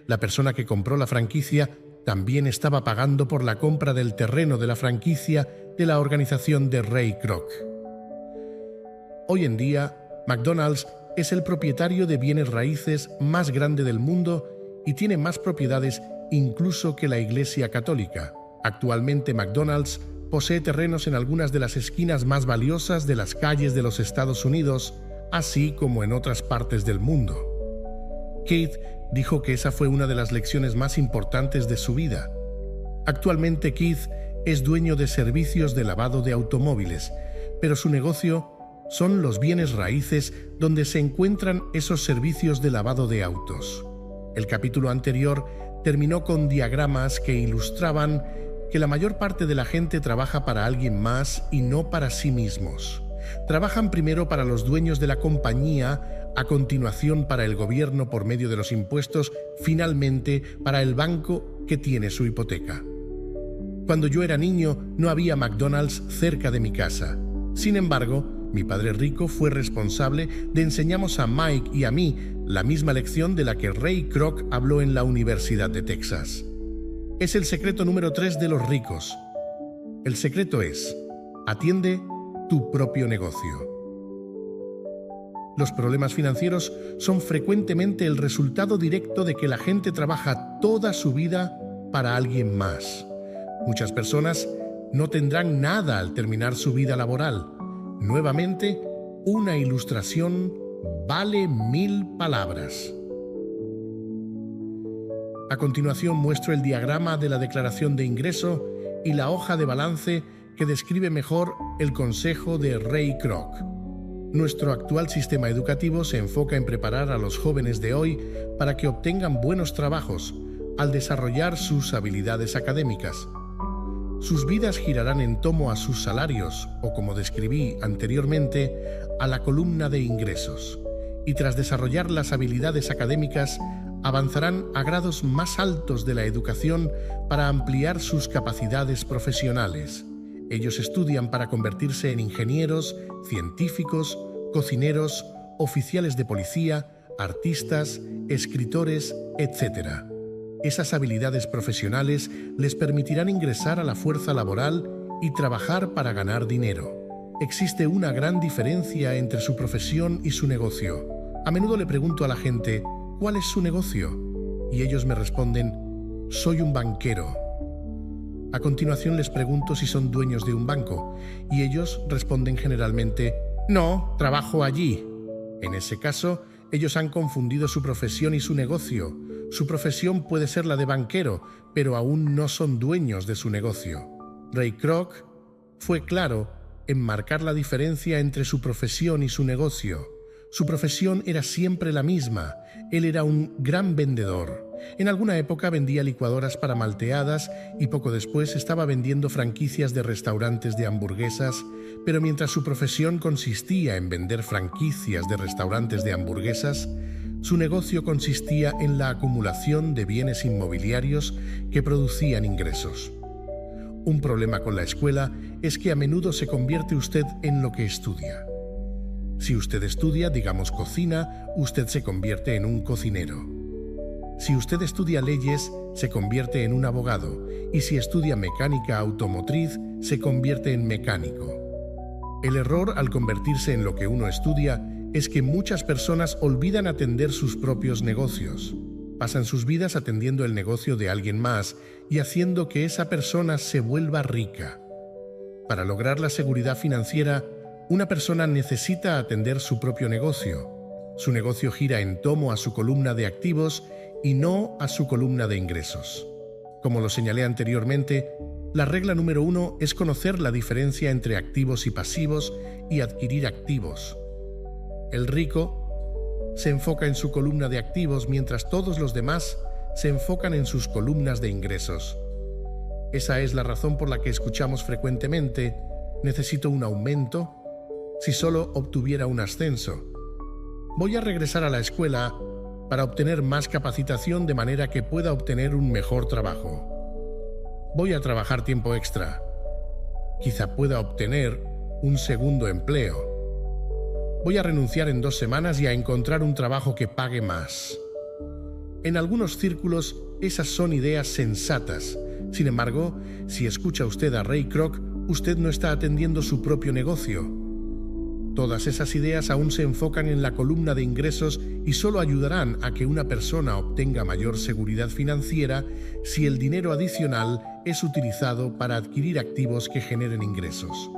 La persona que compró la franquicia también estaba pagando por la compra del terreno de la franquicia de la organización de Ray Kroc. Hoy en día, McDonald's es el propietario de bienes raíces más grande del mundo y tiene más propiedades incluso que la Iglesia Católica. Actualmente McDonald's posee terrenos en algunas de las esquinas más valiosas de las calles de los Estados Unidos, así como en otras partes del mundo. Keith dijo que esa fue una de las lecciones más importantes de su vida. Actualmente Keith es dueño de servicios de lavado de automóviles, pero su negocio son los bienes raíces donde se encuentran esos servicios de lavado de autos. El capítulo anterior terminó con diagramas que ilustraban que la mayor parte de la gente trabaja para alguien más y no para sí mismos. Trabajan primero para los dueños de la compañía, a continuación para el gobierno por medio de los impuestos, finalmente para el banco que tiene su hipoteca. Cuando yo era niño no había McDonald's cerca de mi casa. Sin embargo, mi padre rico fue responsable de enseñarnos a Mike y a mí la misma lección de la que Ray Kroc habló en la Universidad de Texas. Es el secreto número 3 de los ricos. El secreto es: atiende tu propio negocio. Los problemas financieros son frecuentemente el resultado directo de que la gente trabaja toda su vida para alguien más. Muchas personas no tendrán nada al terminar su vida laboral. Nuevamente, una ilustración vale 1000 palabras. A continuación muestro el diagrama de la declaración de ingreso y la hoja de balance que describe mejor el consejo de Ray Kroc. Nuestro actual sistema educativo se enfoca en preparar a los jóvenes de hoy para que obtengan buenos trabajos al desarrollar sus habilidades académicas. Sus vidas girarán en torno a sus salarios, o como describí anteriormente, a la columna de ingresos. Y tras desarrollar las habilidades académicas, avanzarán a grados más altos de la educación para ampliar sus capacidades profesionales. Ellos estudian para convertirse en ingenieros, científicos, cocineros, oficiales de policía, artistas, escritores, etc. Esas habilidades profesionales les permitirán ingresar a la fuerza laboral y trabajar para ganar dinero. Existe una gran diferencia entre su profesión y su negocio. A menudo le pregunto a la gente: ¿cuál es su negocio? Y ellos me responden: soy un banquero. A continuación les pregunto si son dueños de un banco, y ellos responden generalmente: no, trabajo allí. En ese caso, ellos han confundido su profesión y su negocio. Su profesión puede ser la de banquero, pero aún no son dueños de su negocio. Ray Kroc fue claro en marcar la diferencia entre su profesión y su negocio. Su profesión era siempre la misma. Él era un gran vendedor. En alguna época vendía licuadoras para malteadas y poco después estaba vendiendo franquicias de restaurantes de hamburguesas, pero mientras su profesión consistía en vender franquicias de restaurantes de hamburguesas, su negocio consistía en la acumulación de bienes inmobiliarios que producían ingresos. Un problema con la escuela es que a menudo se convierte usted en lo que estudia. Si usted estudia, digamos, cocina, usted se convierte en un cocinero. Si usted estudia leyes, se convierte en un abogado, y si estudia mecánica automotriz, se convierte en mecánico. El error al convertirse en lo que uno estudia es que muchas personas olvidan atender sus propios negocios. Pasan sus vidas atendiendo el negocio de alguien más y haciendo que esa persona se vuelva rica. Para lograr la seguridad financiera, una persona necesita atender su propio negocio. Su negocio gira en torno a su columna de activos y no a su columna de ingresos. Como lo señalé anteriormente, la regla número 1 es conocer la diferencia entre activos y pasivos y adquirir activos. El rico se enfoca en su columna de activos mientras todos los demás se enfocan en sus columnas de ingresos. Esa es la razón por la que escuchamos frecuentemente: necesito un aumento si solo obtuviera un ascenso. Voy a regresar a la escuela para obtener más capacitación de manera que pueda obtener un mejor trabajo. Voy a trabajar tiempo extra. Quizá pueda obtener un segundo empleo. Voy a renunciar en 2 semanas y a encontrar un trabajo que pague más. En algunos círculos, esas son ideas sensatas. Sin embargo, si escucha usted a Ray Kroc, usted no está atendiendo su propio negocio. Todas esas ideas aún se enfocan en la columna de ingresos y solo ayudarán a que una persona obtenga mayor seguridad financiera si el dinero adicional es utilizado para adquirir activos que generen ingresos.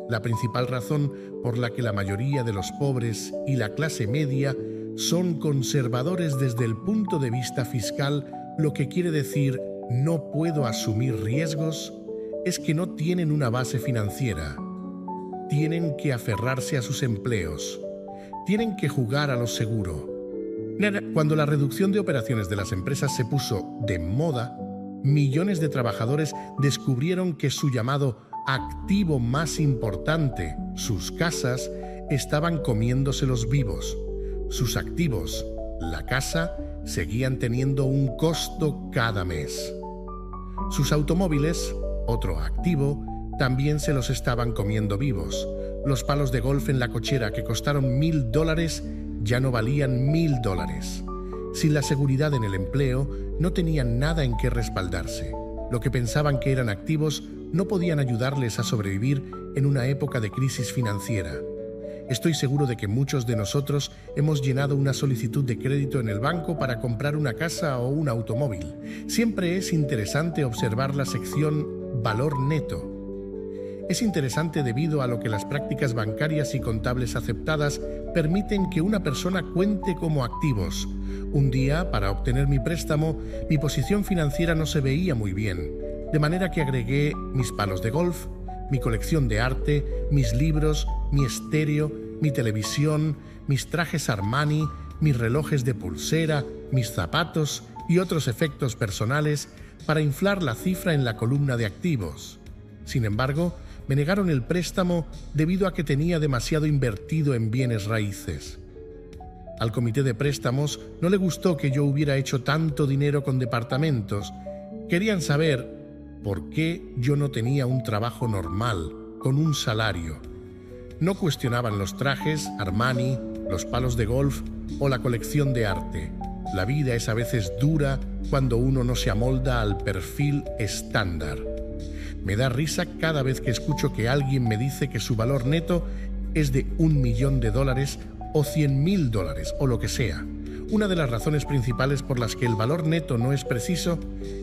La principal razón por la que la mayoría de los pobres y la clase media son conservadores desde el punto de vista fiscal, lo que quiere decir no puedo asumir riesgos, es que no tienen una base financiera. Tienen que aferrarse a sus empleos. Tienen que jugar a lo seguro. Cuando la reducción de operaciones de las empresas se puso de moda, millones de trabajadores descubrieron que su llamado activo más importante, sus casas, estaban comiéndoselos vivos. Sus activos, la casa, seguían teniendo un costo cada mes. Sus automóviles, otro activo, también se los estaban comiendo vivos. Los palos de golf en la cochera que costaron $1,000 ya no valían $1,000. Sin la seguridad en el empleo, no tenían nada en qué respaldarse. Lo que pensaban que eran activos no podían ayudarles a sobrevivir en una época de crisis financiera. Estoy seguro de que muchos de nosotros hemos llenado una solicitud de crédito en el banco para comprar una casa o un automóvil. Siempre es interesante observar la sección Valor Neto. Es interesante debido a lo que las prácticas bancarias y contables aceptadas permiten que una persona cuente como activos. Un día, para obtener mi préstamo, mi posición financiera no se veía muy bien, de manera que agregué mis palos de golf, mi colección de arte, mis libros, mi estéreo, mi televisión, mis trajes Armani, mis relojes de pulsera, mis zapatos y otros efectos personales para inflar la cifra en la columna de activos. Sin embargo, me negaron el préstamo debido a que tenía demasiado invertido en bienes raíces. Al comité de préstamos no le gustó que yo hubiera hecho tanto dinero con departamentos. Querían saber por qué yo no tenía un trabajo normal, con un salario. No cuestionaban los trajes, Armani, los palos de golf o la colección de arte. La vida es a veces dura cuando uno no se amolda al perfil estándar. Me da risa cada vez que escucho que alguien me dice que su valor neto es de $1,000,000 o $100,000 o lo que sea. Una de las razones principales por las que el valor neto no es preciso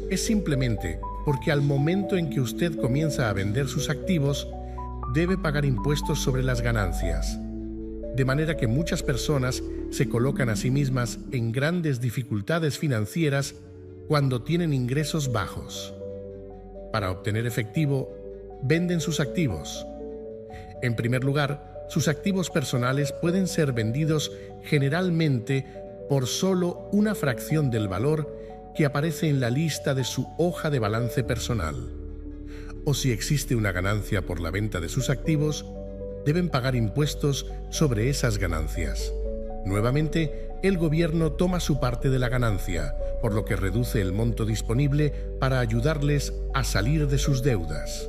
es simplemente porque al momento en que usted comienza a vender sus activos, debe pagar impuestos sobre las ganancias. De manera que muchas personas se colocan a sí mismas en grandes dificultades financieras cuando tienen ingresos bajos. Para obtener efectivo, venden sus activos. En primer lugar, sus activos personales pueden ser vendidos generalmente por solo una fracción del valor que aparece en la lista de su hoja de balance personal. O si existe una ganancia por la venta de sus activos, deben pagar impuestos sobre esas ganancias. Nuevamente, el gobierno toma su parte de la ganancia, por lo que reduce el monto disponible para ayudarles a salir de sus deudas.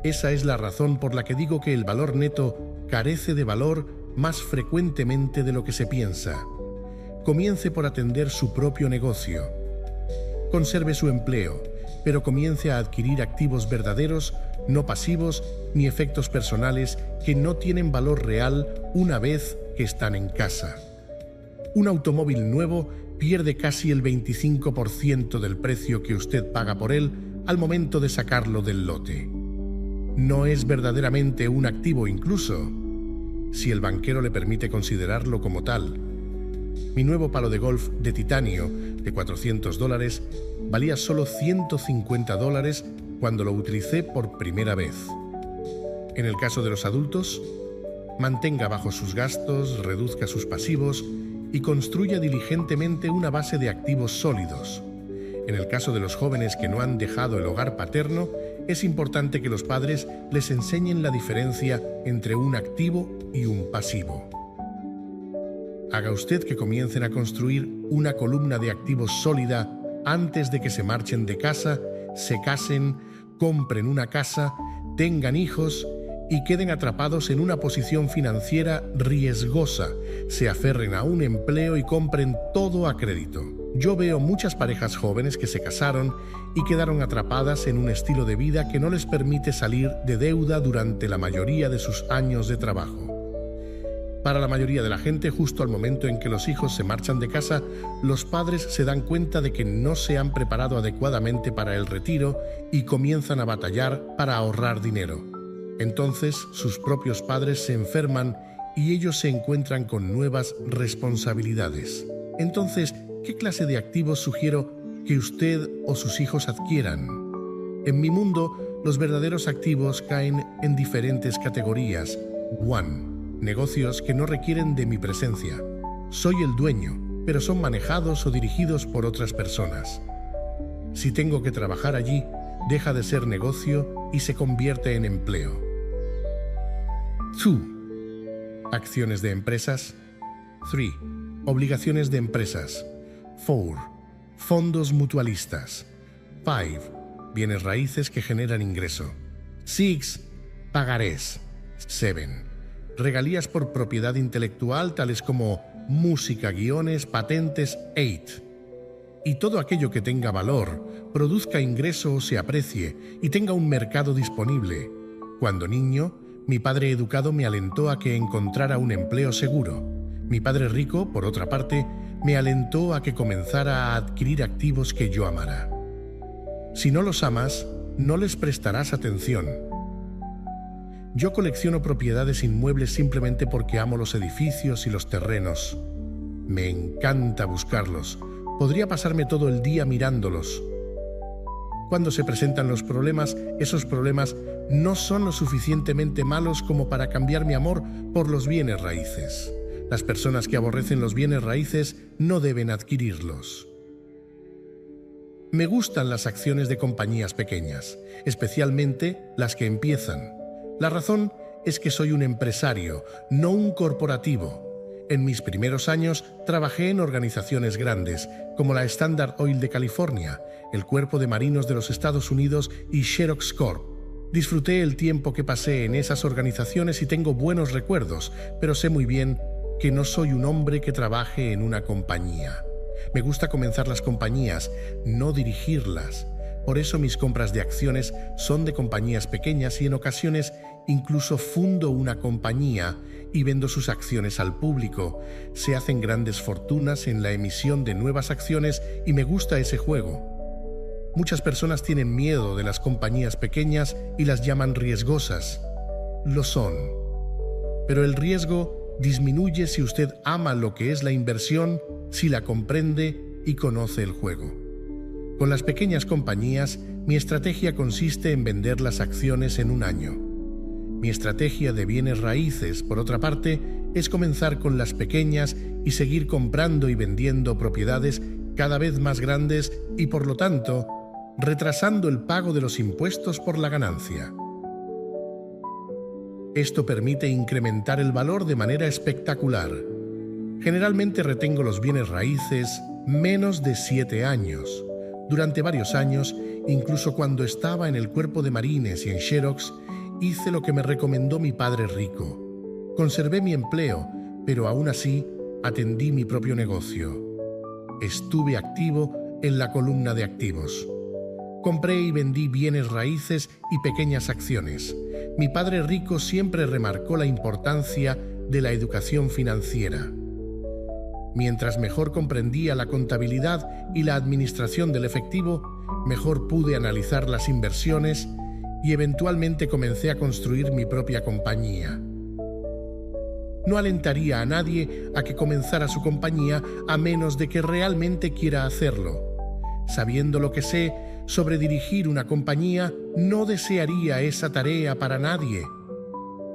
Esa es la razón por la que digo que el valor neto carece de valor más frecuentemente de lo que se piensa. Comience por atender su propio negocio. Conserve su empleo, pero comience a adquirir activos verdaderos, no pasivos ni efectos personales que no tienen valor real una vez que están en casa. Un automóvil nuevo pierde casi el 25% del precio que usted paga por él al momento de sacarlo del lote. No es verdaderamente un activo incluso, si el banquero le permite considerarlo como tal. Mi nuevo palo de golf de titanio de $400 valía solo $150 cuando lo utilicé por primera vez. En el caso de los adultos, mantenga bajos sus gastos, reduzca sus pasivos y construya diligentemente una base de activos sólidos. En el caso de los jóvenes que no han dejado el hogar paterno, es importante que los padres les enseñen la diferencia entre un activo y un pasivo. Haga usted que comiencen a construir una columna de activos sólida antes de que se marchen de casa, se casen, compren una casa, tengan hijos y queden atrapados en una posición financiera riesgosa, se aferren a un empleo y compren todo a crédito. Yo veo muchas parejas jóvenes que se casaron y quedaron atrapadas en un estilo de vida que no les permite salir de deuda durante la mayoría de sus años de trabajo. Para la mayoría de la gente, justo al momento en que los hijos se marchan de casa, los padres se dan cuenta de que no se han preparado adecuadamente para el retiro y comienzan a batallar para ahorrar dinero. Entonces, sus propios padres se enferman y ellos se encuentran con nuevas responsabilidades. Entonces, ¿qué clase de activos sugiero que usted o sus hijos adquieran? En mi mundo, los verdaderos activos caen en diferentes categorías. 1. Negocios que no requieren de mi presencia. Soy el dueño, pero son manejados o dirigidos por otras personas. Si tengo que trabajar allí, deja de ser negocio y se convierte en empleo. 2. Acciones de empresas. 3. Obligaciones de empresas. 4. Fondos mutualistas. 5. Bienes raíces que generan ingreso. 6. Pagarés. 7. Regalías por propiedad intelectual tales como música, guiones, patentes. 8. Y todo aquello que tenga valor, produzca ingreso o se aprecie y tenga un mercado disponible. Cuando niño, mi padre educado me alentó a que encontrara un empleo seguro. Mi padre rico, por otra parte, me alentó a que comenzara a adquirir activos que yo amara. Si no los amas, no les prestarás atención. Yo colecciono propiedades inmuebles simplemente porque amo los edificios y los terrenos. Me encanta buscarlos. Podría pasarme todo el día mirándolos. Cuando se presentan los problemas, esos problemas no son lo suficientemente malos como para cambiar mi amor por los bienes raíces. Las personas que aborrecen los bienes raíces no deben adquirirlos. Me gustan las acciones de compañías pequeñas, especialmente las que empiezan. La razón es que soy un empresario, no un corporativo. En mis primeros años trabajé en organizaciones grandes, como la Standard Oil de California, el Cuerpo de Marinos de los Estados Unidos y Xerox Corp. Disfruté el tiempo que pasé en esas organizaciones y tengo buenos recuerdos, pero sé muy bien que no soy un hombre que trabaje en una compañía. Me gusta comenzar las compañías, no dirigirlas. Por eso mis compras de acciones son de compañías pequeñas y en ocasiones incluso fundo una compañía y vendo sus acciones al público. Se hacen grandes fortunas en la emisión de nuevas acciones y me gusta ese juego. Muchas personas tienen miedo de las compañías pequeñas y las llaman riesgosas. Lo son. Pero el riesgo disminuye si usted ama lo que es la inversión, si la comprende y conoce el juego. Con las pequeñas compañías, mi estrategia consiste en vender las acciones en un año. Mi estrategia de bienes raíces, por otra parte, es comenzar con las pequeñas y seguir comprando y vendiendo propiedades cada vez más grandes y, por lo tanto, retrasando el pago de los impuestos por la ganancia. Esto permite incrementar el valor de manera espectacular. Generalmente retengo los bienes raíces menos de 7 años. Durante varios años, incluso cuando estaba en el Cuerpo de Marines y en Xerox, hice lo que me recomendó mi padre rico. Conservé mi empleo, pero aún así atendí mi propio negocio. Estuve activo en la columna de activos. Compré y vendí bienes raíces y pequeñas acciones. Mi padre rico siempre remarcó la importancia de la educación financiera. Mientras mejor comprendía la contabilidad y la administración del efectivo, mejor pude analizar las inversiones y eventualmente comencé a construir mi propia compañía. No alentaría a nadie a que comenzara su compañía a menos de que realmente quiera hacerlo. Sabiendo lo que sé sobre dirigir una compañía, no desearía esa tarea para nadie.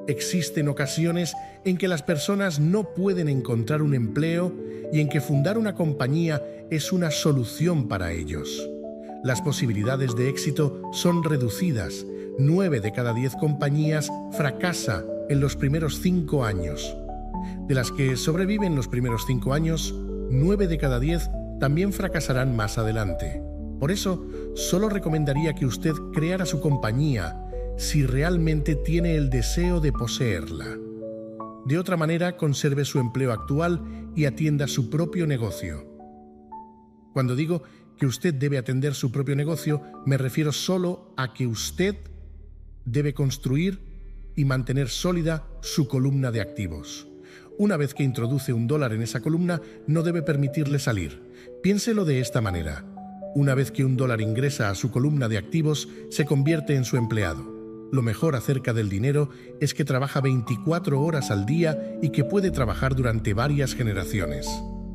Existen ocasiones en que las personas no pueden encontrar un empleo y en que fundar una compañía es una solución para ellos. Las posibilidades de éxito son reducidas. 9 de cada 10 compañías fracasa en los primeros 5 años. De las que sobreviven los primeros 5 años, 9 de cada 10 también fracasarán más adelante. Por eso, solo recomendaría que usted creara su compañía si realmente tiene el deseo de poseerla. De otra manera, conserve su empleo actual y atienda su propio negocio. Cuando digo que usted debe atender su propio negocio, me refiero solo a que usted debe construir y mantener sólida su columna de activos. Una vez que introduce $1 en esa columna, no debe permitirle salir. Piénselo de esta manera. Una vez que $1 ingresa a su columna de activos, se convierte en su empleado. Lo mejor acerca del dinero es que trabaja 24 horas al día y que puede trabajar durante varias generaciones.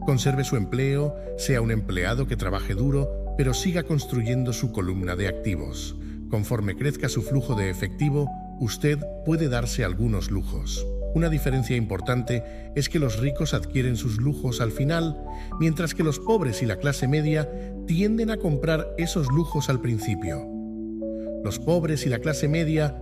Conserve su empleo, sea un empleado que trabaje duro, pero siga construyendo su columna de activos. Conforme crezca su flujo de efectivo, usted puede darse algunos lujos. Una diferencia importante es que los ricos adquieren sus lujos al final, mientras que los pobres y la clase media tienden a comprar esos lujos al principio. Los pobres y la clase media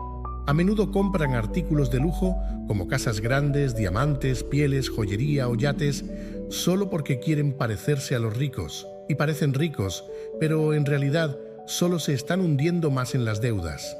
a menudo compran artículos de lujo como casas grandes, diamantes, pieles, joyería o yates, solo porque quieren parecerse a los ricos. Y parecen ricos, pero en realidad solo se están hundiendo más en las deudas.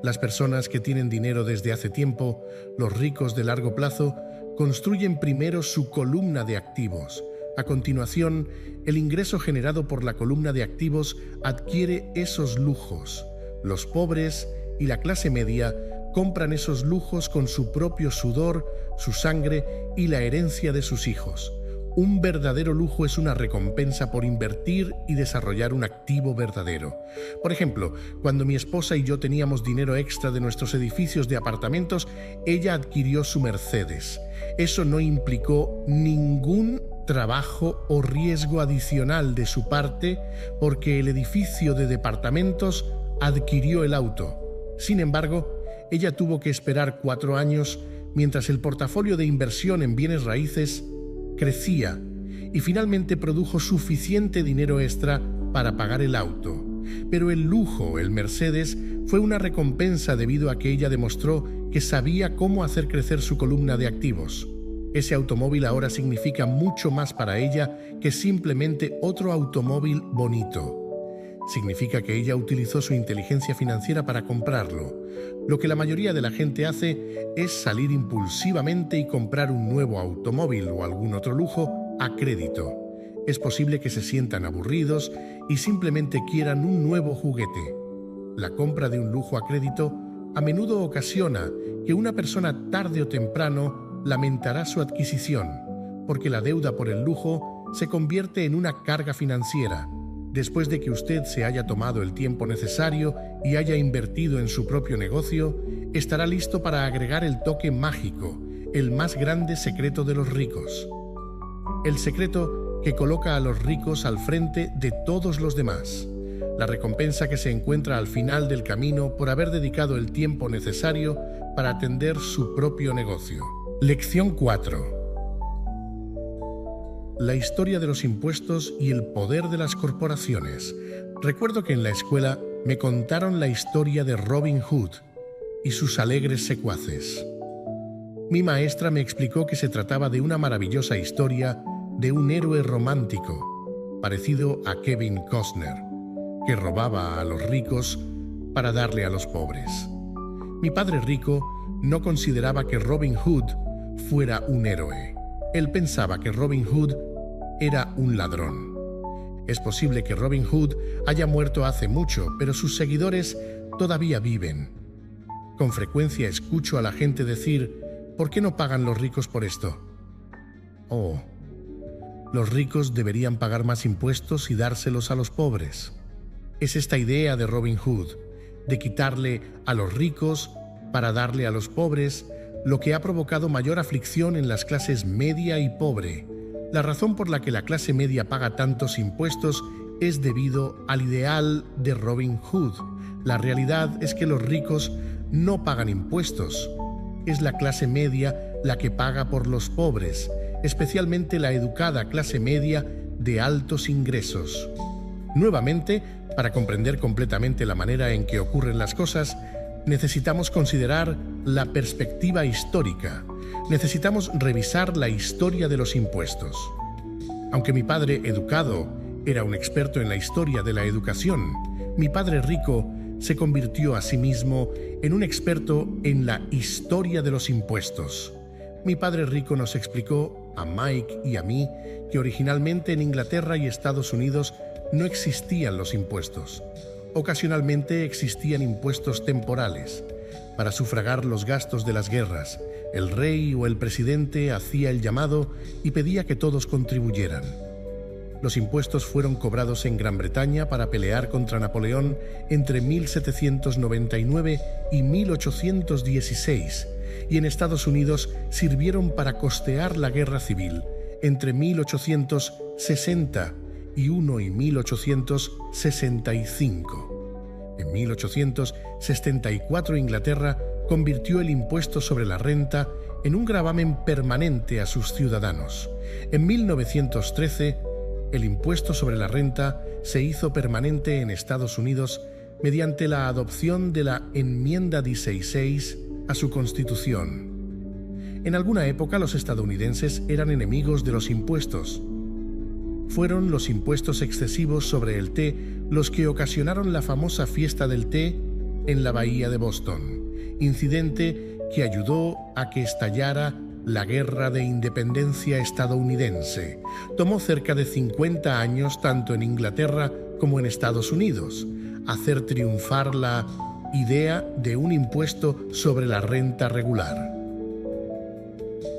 Las personas que tienen dinero desde hace tiempo, los ricos de largo plazo, construyen primero su columna de activos. A continuación, el ingreso generado por la columna de activos adquiere esos lujos. Los pobres y la clase media compran esos lujos con su propio sudor, su sangre y la herencia de sus hijos. Un verdadero lujo es una recompensa por invertir y desarrollar un activo verdadero. Por ejemplo, cuando mi esposa y yo teníamos dinero extra de nuestros edificios de apartamentos, ella adquirió su Mercedes. Eso no implicó ningún trabajo o riesgo adicional de su parte porque el edificio de departamentos adquirió el auto. Sin embargo, ella tuvo que esperar 4 años mientras el portafolio de inversión en bienes raíces crecía y finalmente produjo suficiente dinero extra para pagar el auto. Pero el lujo, el Mercedes, fue una recompensa debido a que ella demostró que sabía cómo hacer crecer su columna de activos. Ese automóvil ahora significa mucho más para ella que simplemente otro automóvil bonito. Significa que ella utilizó su inteligencia financiera para comprarlo. Lo que la mayoría de la gente hace es salir impulsivamente y comprar un nuevo automóvil o algún otro lujo a crédito. Es posible que se sientan aburridos y simplemente quieran un nuevo juguete. La compra de un lujo a crédito a menudo ocasiona que una persona tarde o temprano lamentará su adquisición, porque la deuda por el lujo se convierte en una carga financiera. Después de que usted se haya tomado el tiempo necesario y haya invertido en su propio negocio, estará listo para agregar el toque mágico, el más grande secreto de los ricos. El secreto que coloca a los ricos al frente de todos los demás. La recompensa que se encuentra al final del camino por haber dedicado el tiempo necesario para atender su propio negocio. Lección 4. La historia de los impuestos y el poder de las corporaciones. Recuerdo que en la escuela me contaron la historia de Robin Hood y sus alegres secuaces. Mi maestra me explicó que se trataba de una maravillosa historia de un héroe romántico, parecido a Kevin Costner, que robaba a los ricos para darle a los pobres. Mi padre rico no consideraba que Robin Hood fuera un héroe. Él pensaba que Robin Hood era un ladrón. Es posible que Robin Hood haya muerto hace mucho, pero sus seguidores todavía viven. Con frecuencia escucho a la gente decir: ¿por qué no pagan los ricos por esto? Oh, los ricos deberían pagar más impuestos y dárselos a los pobres. Es esta idea de Robin Hood, de quitarle a los ricos para darle a los pobres, lo que ha provocado mayor aflicción en las clases media y pobre. La razón por la que la clase media paga tantos impuestos es debido al ideal de Robin Hood. La realidad es que los ricos no pagan impuestos. Es la clase media la que paga por los pobres, especialmente la educada clase media de altos ingresos. Nuevamente, para comprender completamente la manera en que ocurren las cosas, necesitamos considerar la perspectiva histórica. Necesitamos revisar la historia de los impuestos. Aunque mi padre educado era un experto en la historia de la educación, mi padre rico se convirtió a sí mismo en un experto en la historia de los impuestos. Mi padre rico nos explicó, a Mike y a mí, que originalmente en Inglaterra y Estados Unidos no existían los impuestos. Ocasionalmente existían impuestos temporales. Para sufragar los gastos de las guerras, el rey o el presidente hacía el llamado y pedía que todos contribuyeran. Los impuestos fueron cobrados en Gran Bretaña para pelear contra Napoleón entre 1799 y 1816, y en Estados Unidos sirvieron para costear la guerra civil entre 1861 y 1865. En 1874 Inglaterra convirtió el impuesto sobre la renta en un gravamen permanente a sus ciudadanos. En 1913, el impuesto sobre la renta se hizo permanente en Estados Unidos mediante la adopción de la Enmienda 16 a su Constitución. En alguna época los estadounidenses eran enemigos de los impuestos. Fueron los impuestos excesivos sobre el té los que ocasionaron la famosa fiesta del té en la bahía de Boston, incidente que ayudó a que estallara la Guerra de Independencia estadounidense. Tomó cerca de 50 años, tanto en Inglaterra como en Estados Unidos, hacer triunfar la idea de un impuesto sobre la renta regular.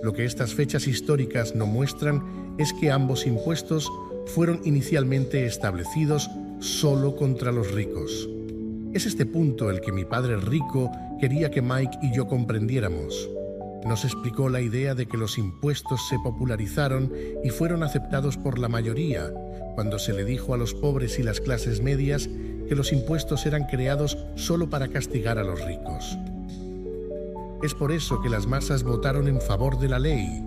Lo que estas fechas históricas no muestran es que ambos impuestos fueron inicialmente establecidos solo contra los ricos. Es este punto el que mi padre rico quería que Mike y yo comprendiéramos. Nos explicó la idea de que los impuestos se popularizaron y fueron aceptados por la mayoría, cuando se le dijo a los pobres y las clases medias que los impuestos eran creados solo para castigar a los ricos. Es por eso que las masas votaron en favor de la ley.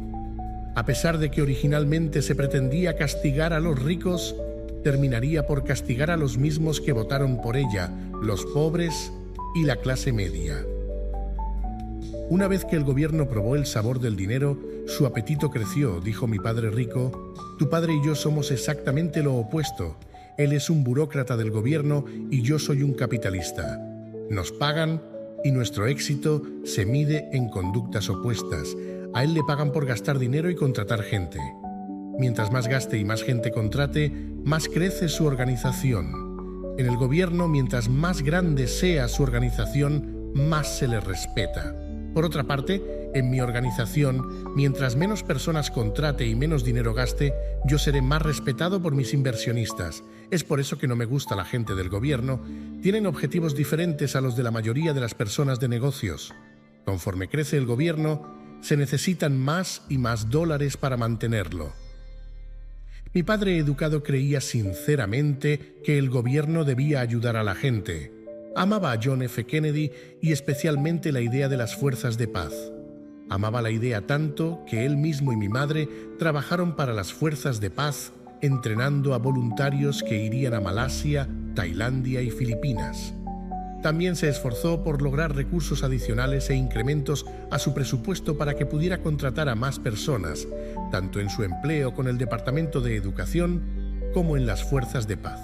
A pesar de que originalmente se pretendía castigar a los ricos, terminaría por castigar a los mismos que votaron por ella, los pobres y la clase media. Una vez que el gobierno probó el sabor del dinero, su apetito creció, dijo mi padre rico. Tu padre y yo somos exactamente lo opuesto. Él es un burócrata del gobierno y yo soy un capitalista. Nos pagan y nuestro éxito se mide en conductas opuestas. A él le pagan por gastar dinero y contratar gente. Mientras más gaste y más gente contrate, más crece su organización. En el gobierno, mientras más grande sea su organización, más se le respeta. Por otra parte, en mi organización, mientras menos personas contrate y menos dinero gaste, yo seré más respetado por mis inversionistas. Es por eso que no me gusta la gente del gobierno. Tienen objetivos diferentes a los de la mayoría de las personas de negocios. Conforme crece el gobierno, se necesitan más y más dólares para mantenerlo. Mi padre educado creía sinceramente que el gobierno debía ayudar a la gente. Amaba a John F. Kennedy y especialmente la idea de las fuerzas de paz. Amaba la idea tanto que él mismo y mi madre trabajaron para las fuerzas de paz, entrenando a voluntarios que irían a Malasia, Tailandia y Filipinas. También se esforzó por lograr recursos adicionales e incrementos a su presupuesto para que pudiera contratar a más personas, tanto en su empleo con el Departamento de Educación como en las fuerzas de paz.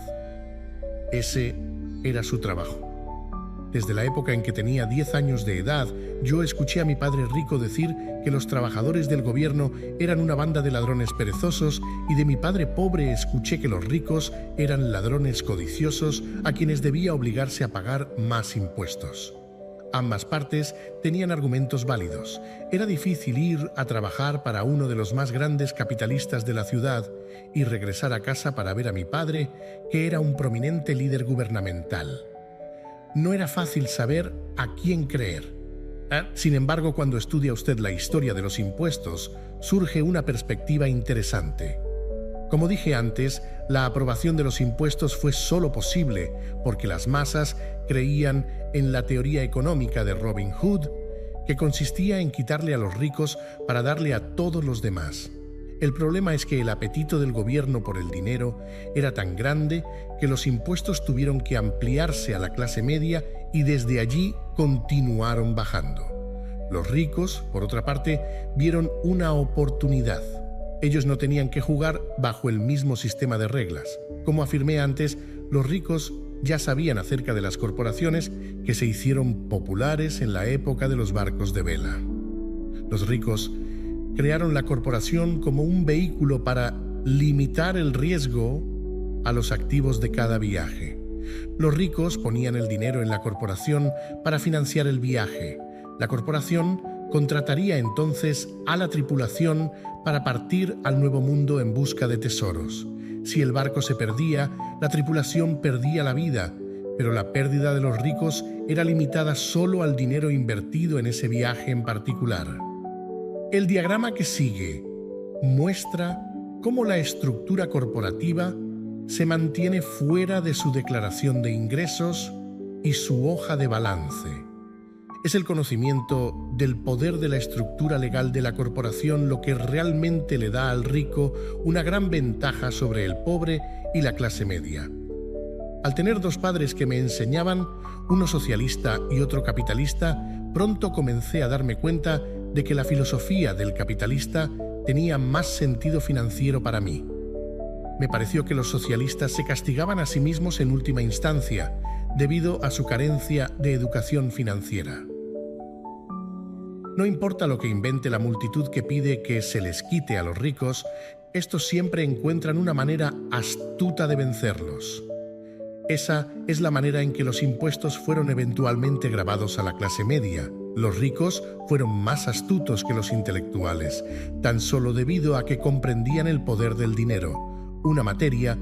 Ese era su trabajo. Desde la época en que tenía 10 años de edad, yo escuché a mi padre rico decir que los trabajadores del gobierno eran una banda de ladrones perezosos y de mi padre pobre escuché que los ricos eran ladrones codiciosos a quienes debía obligarse a pagar más impuestos. Ambas partes tenían argumentos válidos. Era difícil ir a trabajar para uno de los más grandes capitalistas de la ciudad y regresar a casa para ver a mi padre, que era un prominente líder gubernamental. No era fácil saber a quién creer. Sin embargo, cuando estudia usted la historia de los impuestos, surge una perspectiva interesante. Como dije antes, la aprobación de los impuestos fue solo posible porque las masas creían en la teoría económica de Robin Hood, que consistía en quitarle a los ricos para darle a todos los demás. El problema es que el apetito del gobierno por el dinero era tan grande que los impuestos tuvieron que ampliarse a la clase media y desde allí continuaron bajando. Los ricos, por otra parte, vieron una oportunidad. Ellos no tenían que jugar bajo el mismo sistema de reglas. Como afirmé antes, los ricos ya sabían acerca de las corporaciones que se hicieron populares en la época de los barcos de vela. Los ricos crearon la corporación como un vehículo para limitar el riesgo a los activos de cada viaje. Los ricos ponían el dinero en la corporación para financiar el viaje. La corporación contrataría entonces a la tripulación para partir al Nuevo Mundo en busca de tesoros. Si el barco se perdía, la tripulación perdía la vida, pero la pérdida de los ricos era limitada solo al dinero invertido en ese viaje en particular. El diagrama que sigue muestra cómo la estructura corporativa se mantiene fuera de su declaración de ingresos y su hoja de balance. Es el conocimiento del poder de la estructura legal de la corporación lo que realmente le da al rico una gran ventaja sobre el pobre y la clase media. Al tener dos padres que me enseñaban, uno socialista y otro capitalista, pronto comencé a darme cuenta de que la filosofía del capitalista tenía más sentido financiero para mí. Me pareció que los socialistas se castigaban a sí mismos en última instancia, debido a su carencia de educación financiera. No importa lo que invente la multitud que pide que se les quite a los ricos, estos siempre encuentran una manera astuta de vencerlos. Esa es la manera en que los impuestos fueron eventualmente grabados a la clase media. Los ricos fueron más astutos que los intelectuales, tan solo debido a que comprendían el poder del dinero, una materia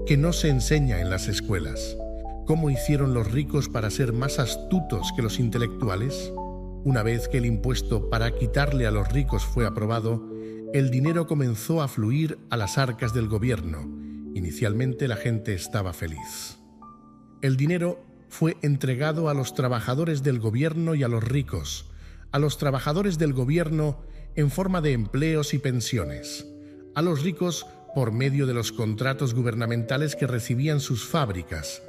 que no se enseña en las escuelas. ¿Cómo hicieron los ricos para ser más astutos que los intelectuales? Una vez que el impuesto para quitarle a los ricos fue aprobado, el dinero comenzó a fluir a las arcas del gobierno. Inicialmente la gente estaba feliz. El dinero fue entregado a los trabajadores del gobierno y a los ricos. A los trabajadores del gobierno en forma de empleos y pensiones. A los ricos por medio de los contratos gubernamentales que recibían sus fábricas.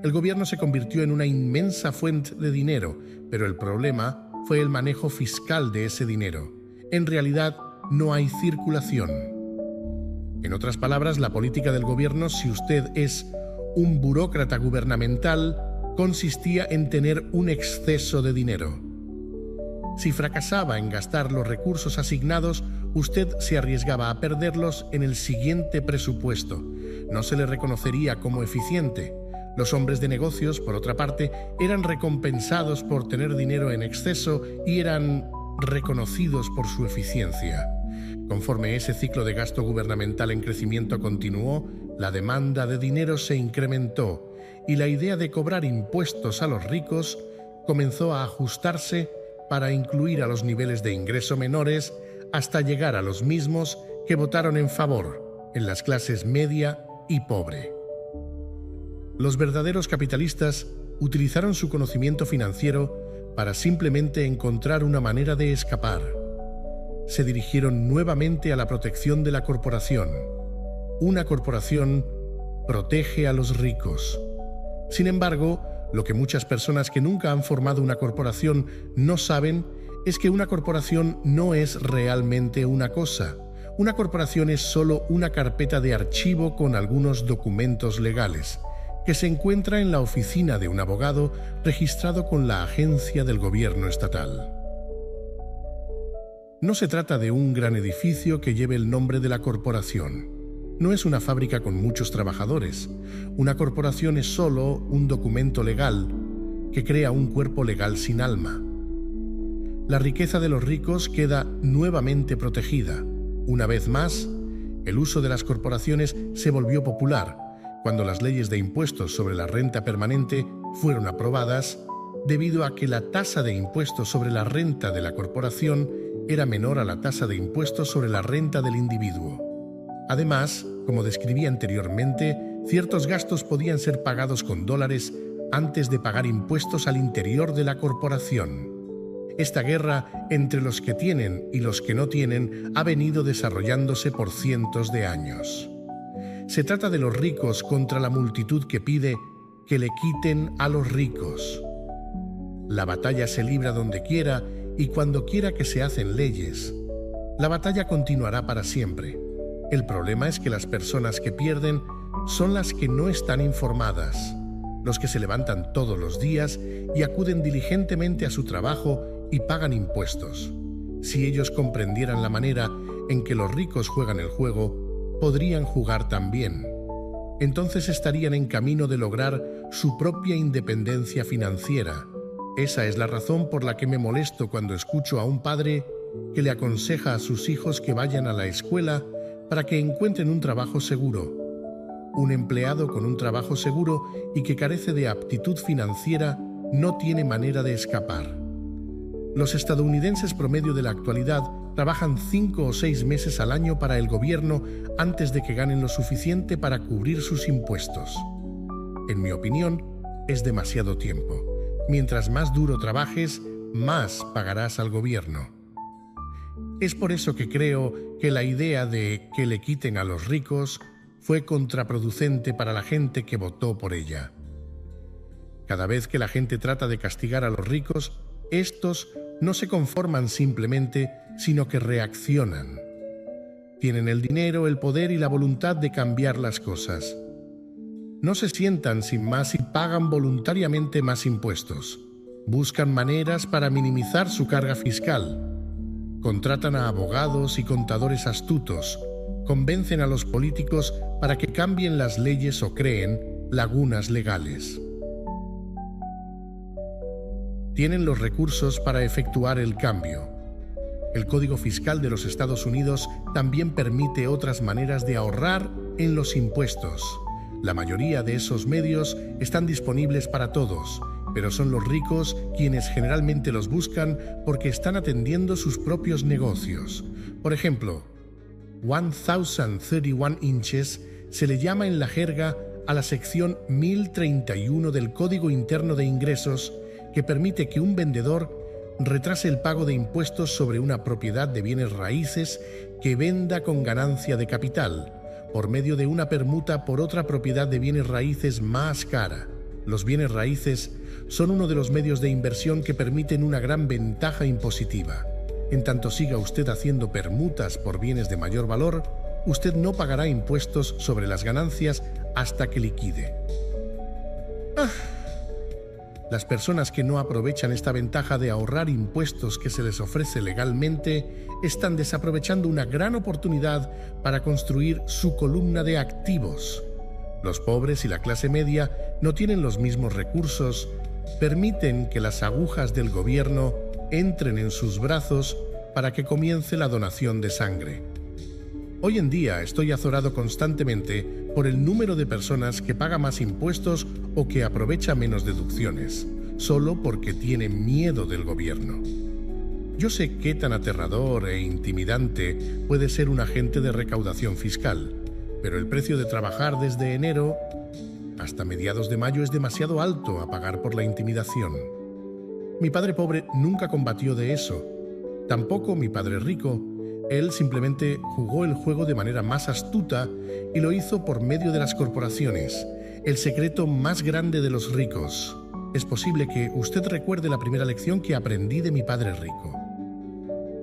El gobierno se convirtió en una inmensa fuente de dinero, pero el problema fue el manejo fiscal de ese dinero. En realidad, no hay circulación. En otras palabras, la política del gobierno, si usted es un burócrata gubernamental, consistía en tener un exceso de dinero. Si fracasaba en gastar los recursos asignados, usted se arriesgaba a perderlos en el siguiente presupuesto. No se le reconocería como eficiente. Los hombres de negocios, por otra parte, eran recompensados por tener dinero en exceso y eran reconocidos por su eficiencia. Conforme ese ciclo de gasto gubernamental en crecimiento continuó, la demanda de dinero se incrementó y la idea de cobrar impuestos a los ricos comenzó a ajustarse para incluir a los niveles de ingreso menores hasta llegar a los mismos que votaron en favor en las clases media y pobre. Los verdaderos capitalistas utilizaron su conocimiento financiero para simplemente encontrar una manera de escapar. Se dirigieron nuevamente a la protección de la corporación. Una corporación protege a los ricos. Sin embargo, lo que muchas personas que nunca han formado una corporación no saben es que una corporación no es realmente una cosa. Una corporación es solo una carpeta de archivo con algunos documentos legales, que se encuentra en la oficina de un abogado registrado con la agencia del gobierno estatal. No se trata de un gran edificio que lleve el nombre de la corporación. No es una fábrica con muchos trabajadores. Una corporación es solo un documento legal que crea un cuerpo legal sin alma. La riqueza de los ricos queda nuevamente protegida. Una vez más, el uso de las corporaciones se volvió popular cuando las leyes de impuestos sobre la renta permanente fueron aprobadas, debido a que la tasa de impuestos sobre la renta de la corporación era menor a la tasa de impuestos sobre la renta del individuo. Además, como describí anteriormente, ciertos gastos podían ser pagados con dólares antes de pagar impuestos al interior de la corporación. Esta guerra entre los que tienen y los que no tienen ha venido desarrollándose por cientos de años. Se trata de los ricos contra la multitud que pide que le quiten a los ricos. La batalla se libra donde quiera y cuando quiera que se hacen leyes. La batalla continuará para siempre. El problema es que las personas que pierden son las que no están informadas, los que se levantan todos los días y acuden diligentemente a su trabajo y pagan impuestos. Si ellos comprendieran la manera en que los ricos juegan el juego, podrían jugar también. Entonces estarían en camino de lograr su propia independencia financiera. Esa es la razón por la que me molesto cuando escucho a un padre que le aconseja a sus hijos que vayan a la escuela para que encuentren un trabajo seguro. Un empleado con un trabajo seguro y que carece de aptitud financiera no tiene manera de escapar. Los estadounidenses promedio de la actualidad trabajan 5 o 6 meses al año para el gobierno antes de que ganen lo suficiente para cubrir sus impuestos. En mi opinión, es demasiado tiempo. Mientras más duro trabajes, más pagarás al gobierno. Es por eso que creo que la idea de que le quiten a los ricos fue contraproducente para la gente que votó por ella. Cada vez que la gente trata de castigar a los ricos, estos no se conforman simplemente, sino que reaccionan. Tienen el dinero, el poder y la voluntad de cambiar las cosas. No se sientan sin más y pagan voluntariamente más impuestos. Buscan maneras para minimizar su carga fiscal. Contratan a abogados y contadores astutos. Convencen a los políticos para que cambien las leyes o creen lagunas legales. Tienen los recursos para efectuar el cambio. El Código Fiscal de los Estados Unidos también permite otras maneras de ahorrar en los impuestos. La mayoría de esos medios están disponibles para todos, pero son los ricos quienes generalmente los buscan porque están atendiendo sus propios negocios. Por ejemplo, 1031 inches se le llama en la jerga a la sección 1031 del Código Interno de Ingresos, que permite que un vendedor retrase el pago de impuestos sobre una propiedad de bienes raíces que venda con ganancia de capital, por medio de una permuta por otra propiedad de bienes raíces más cara. Los bienes raíces son uno de los medios de inversión que permiten una gran ventaja impositiva. En tanto siga usted haciendo permutas por bienes de mayor valor, usted no pagará impuestos sobre las ganancias hasta que liquide. Las personas que no aprovechan esta ventaja de ahorrar impuestos que se les ofrece legalmente están desaprovechando una gran oportunidad para construir su columna de activos. Los pobres y la clase media no tienen los mismos recursos, permiten que las agujas del gobierno entren en sus brazos para que comience la donación de sangre. Hoy en día estoy azorado constantemente por el número de personas que paga más impuestos o que aprovecha menos deducciones, solo porque tiene miedo del gobierno. Yo sé qué tan aterrador e intimidante puede ser un agente de recaudación fiscal, pero el precio de trabajar desde enero hasta mediados de mayo es demasiado alto a pagar por la intimidación. Mi padre pobre nunca combatió de eso, tampoco mi padre rico. Él simplemente jugó el juego de manera más astuta y lo hizo por medio de las corporaciones, el secreto más grande de los ricos. Es posible que usted recuerde la primera lección que aprendí de mi padre rico.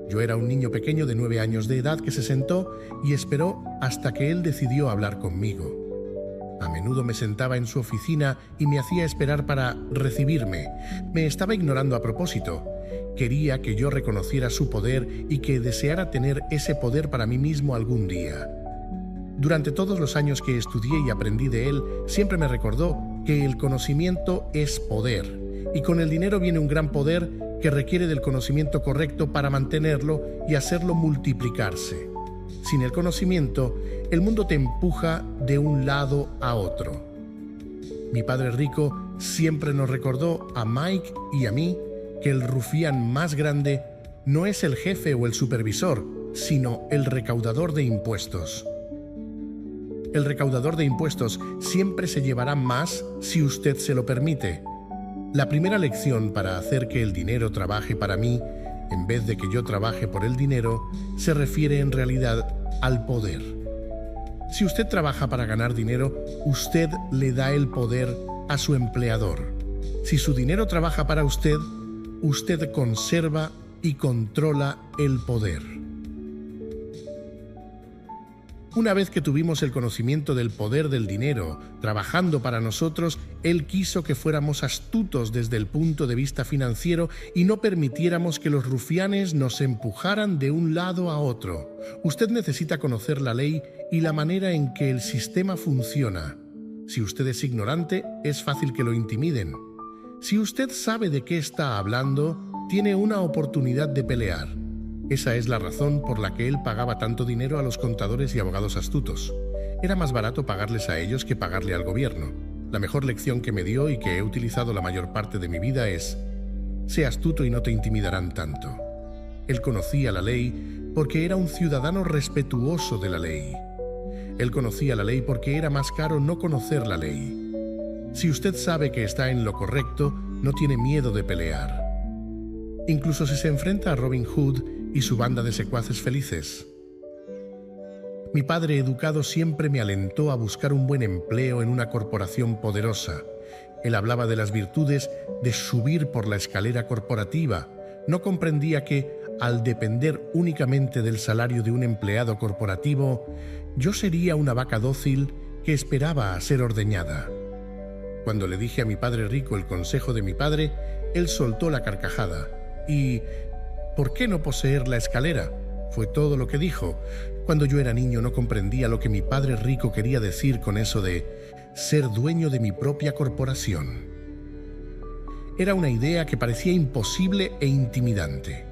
Yo era un niño pequeño de 9 años de edad que se sentó y esperó hasta que él decidió hablar conmigo. A menudo me sentaba en su oficina y me hacía esperar para recibirme. Me estaba ignorando a propósito. Quería que yo reconociera su poder y que deseara tener ese poder para mí mismo algún día. Durante todos los años que estudié y aprendí de él, siempre me recordó que el conocimiento es poder, y con el dinero viene un gran poder que requiere del conocimiento correcto para mantenerlo y hacerlo multiplicarse. Sin el conocimiento, el mundo te empuja de un lado a otro. Mi padre rico siempre nos recordó a Mike y a mí que el rufián más grande no es el jefe o el supervisor, sino el recaudador de impuestos. El recaudador de impuestos siempre se llevará más si usted se lo permite. La primera lección para hacer que el dinero trabaje para mí, en vez de que yo trabaje por el dinero, se refiere en realidad al poder. Si usted trabaja para ganar dinero, usted le da el poder a su empleador. Si su dinero trabaja para usted, usted conserva y controla el poder. Una vez que tuvimos el conocimiento del poder del dinero trabajando para nosotros, él quiso que fuéramos astutos desde el punto de vista financiero y no permitiéramos que los rufianes nos empujaran de un lado a otro. Usted necesita conocer la ley y la manera en que el sistema funciona. Si usted es ignorante, es fácil que lo intimiden. Si usted sabe de qué está hablando, tiene una oportunidad de pelear. Esa es la razón por la que él pagaba tanto dinero a los contadores y abogados astutos. Era más barato pagarles a ellos que pagarle al gobierno. La mejor lección que me dio y que he utilizado la mayor parte de mi vida es: sé astuto y no te intimidarán tanto. Él conocía la ley porque era un ciudadano respetuoso de la ley. Él conocía la ley porque era más caro no conocer la ley. Si usted sabe que está en lo correcto, no tiene miedo de pelear. Incluso si se enfrenta a Robin Hood y su banda de secuaces felices. Mi padre educado siempre me alentó a buscar un buen empleo en una corporación poderosa. Él hablaba de las virtudes de subir por la escalera corporativa. No comprendía que, al depender únicamente del salario de un empleado corporativo, yo sería una vaca dócil que esperaba a ser ordeñada. Cuando le dije a mi padre rico el consejo de mi padre, él soltó la carcajada. Y ¿por qué no poseer la escalera? Fue todo lo que dijo. Cuando yo era niño no comprendía lo que mi padre rico quería decir con eso de ser dueño de mi propia corporación. Era una idea que parecía imposible e intimidante.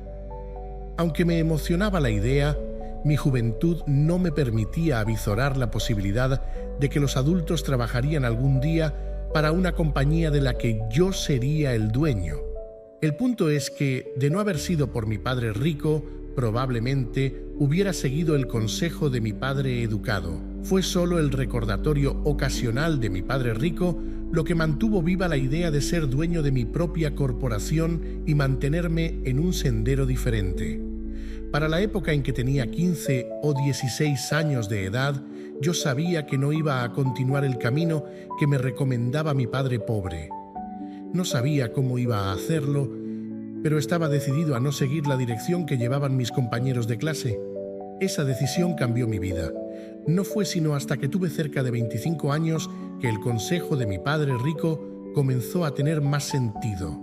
Aunque me emocionaba la idea, mi juventud no me permitía avizorar la posibilidad de que los adultos trabajarían algún día para una compañía de la que yo sería el dueño. El punto es que, de no haber sido por mi padre rico, probablemente hubiera seguido el consejo de mi padre educado. Fue solo el recordatorio ocasional de mi padre rico lo que mantuvo viva la idea de ser dueño de mi propia corporación y mantenerme en un sendero diferente. Para la época en que tenía 15 o 16 años de edad, yo sabía que no iba a continuar el camino que me recomendaba mi padre pobre. No sabía cómo iba a hacerlo, pero estaba decidido a no seguir la dirección que llevaban mis compañeros de clase. Esa decisión cambió mi vida. No fue sino hasta que tuve cerca de 25 años que el consejo de mi padre rico comenzó a tener más sentido.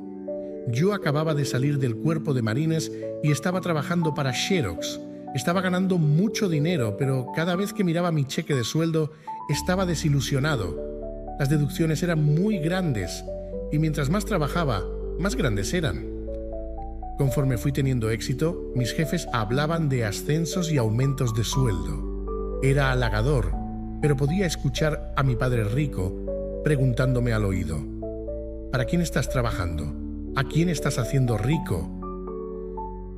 Yo acababa de salir del cuerpo de marines y estaba trabajando para Xerox. Estaba ganando mucho dinero, pero cada vez que miraba mi cheque de sueldo estaba desilusionado. Las deducciones eran muy grandes y mientras más trabajaba, más grandes eran. Conforme fui teniendo éxito, mis jefes hablaban de ascensos y aumentos de sueldo. Era halagador, pero podía escuchar a mi padre rico preguntándome al oído: ¿para quién estás trabajando? ¿A quién estás haciendo rico?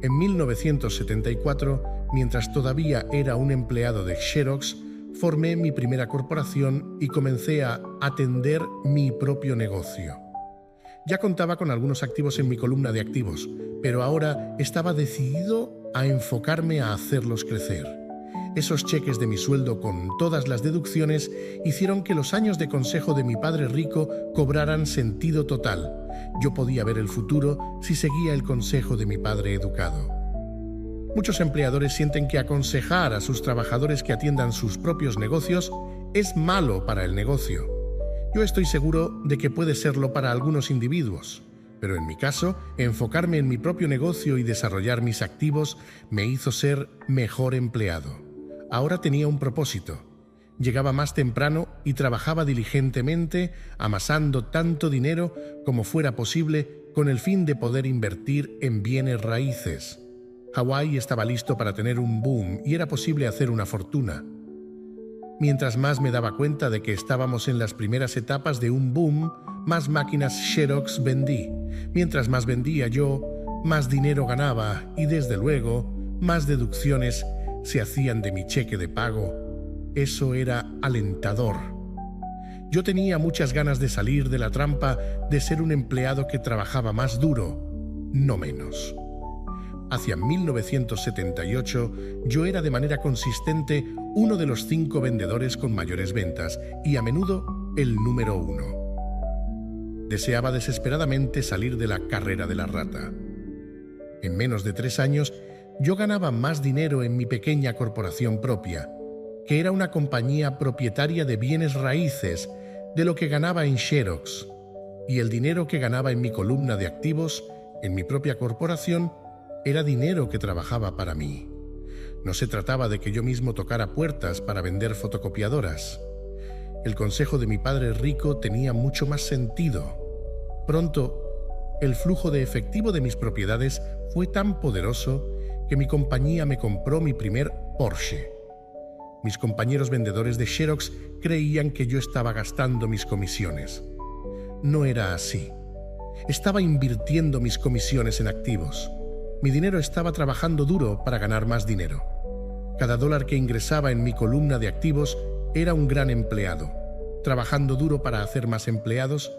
En 1974, mientras todavía era un empleado de Xerox, formé mi primera corporación y comencé a atender mi propio negocio. Ya contaba con algunos activos en mi columna de activos, pero ahora estaba decidido a enfocarme a hacerlos crecer. Esos cheques de mi sueldo con todas las deducciones hicieron que los años de consejo de mi padre rico cobraran sentido total. Yo podía ver el futuro si seguía el consejo de mi padre educado. Muchos empleadores sienten que aconsejar a sus trabajadores que atiendan sus propios negocios es malo para el negocio. Yo estoy seguro de que puede serlo para algunos individuos, pero en mi caso, enfocarme en mi propio negocio y desarrollar mis activos me hizo ser mejor empleado. Ahora tenía un propósito. Llegaba más temprano y trabajaba diligentemente, amasando tanto dinero como fuera posible con el fin de poder invertir en bienes raíces. Hawái estaba listo para tener un boom y era posible hacer una fortuna. Mientras más me daba cuenta de que estábamos en las primeras etapas de un boom, más máquinas Xerox vendí. Mientras más vendía yo, más dinero ganaba y, desde luego, más deducciones se hacían de mi cheque de pago. Eso era alentador. Yo tenía muchas ganas de salir de la trampa de ser un empleado que trabajaba más duro, no menos. Hacia 1978, yo era de manera consistente uno de los 5 vendedores con mayores ventas y a menudo el número 1. Deseaba desesperadamente salir de la carrera de la rata. En menos de 3 años, yo ganaba más dinero en mi pequeña corporación propia. que era una compañía propietaria de bienes raíces de lo que ganaba en Xerox, y el dinero que ganaba en mi columna de activos, en mi propia corporación, era dinero que trabajaba para mí. No se trataba de que yo mismo tocara puertas para vender fotocopiadoras. El consejo de mi padre rico tenía mucho más sentido. Pronto, el flujo de efectivo de mis propiedades fue tan poderoso que mi compañía me compró mi primer Porsche. Mis compañeros vendedores de Xerox creían que yo estaba gastando mis comisiones. No era así. Estaba invirtiendo mis comisiones en activos. Mi dinero estaba trabajando duro para ganar más dinero. Cada dólar que ingresaba en mi columna de activos era un gran empleado, trabajando duro para hacer más empleados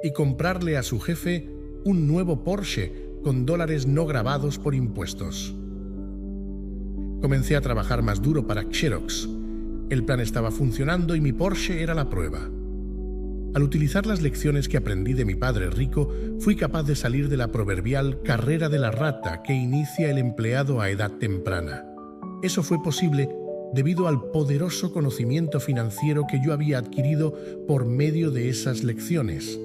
y comprarle a su jefe un nuevo Porsche con dólares no gravados por impuestos. Comencé a trabajar más duro para Xerox. El plan estaba funcionando y mi Porsche era la prueba. Al utilizar las lecciones que aprendí de mi padre rico, fui capaz de salir de la proverbial carrera de la rata que inicia el empleado a edad temprana. Eso fue posible debido al poderoso conocimiento financiero que yo había adquirido por medio de esas lecciones.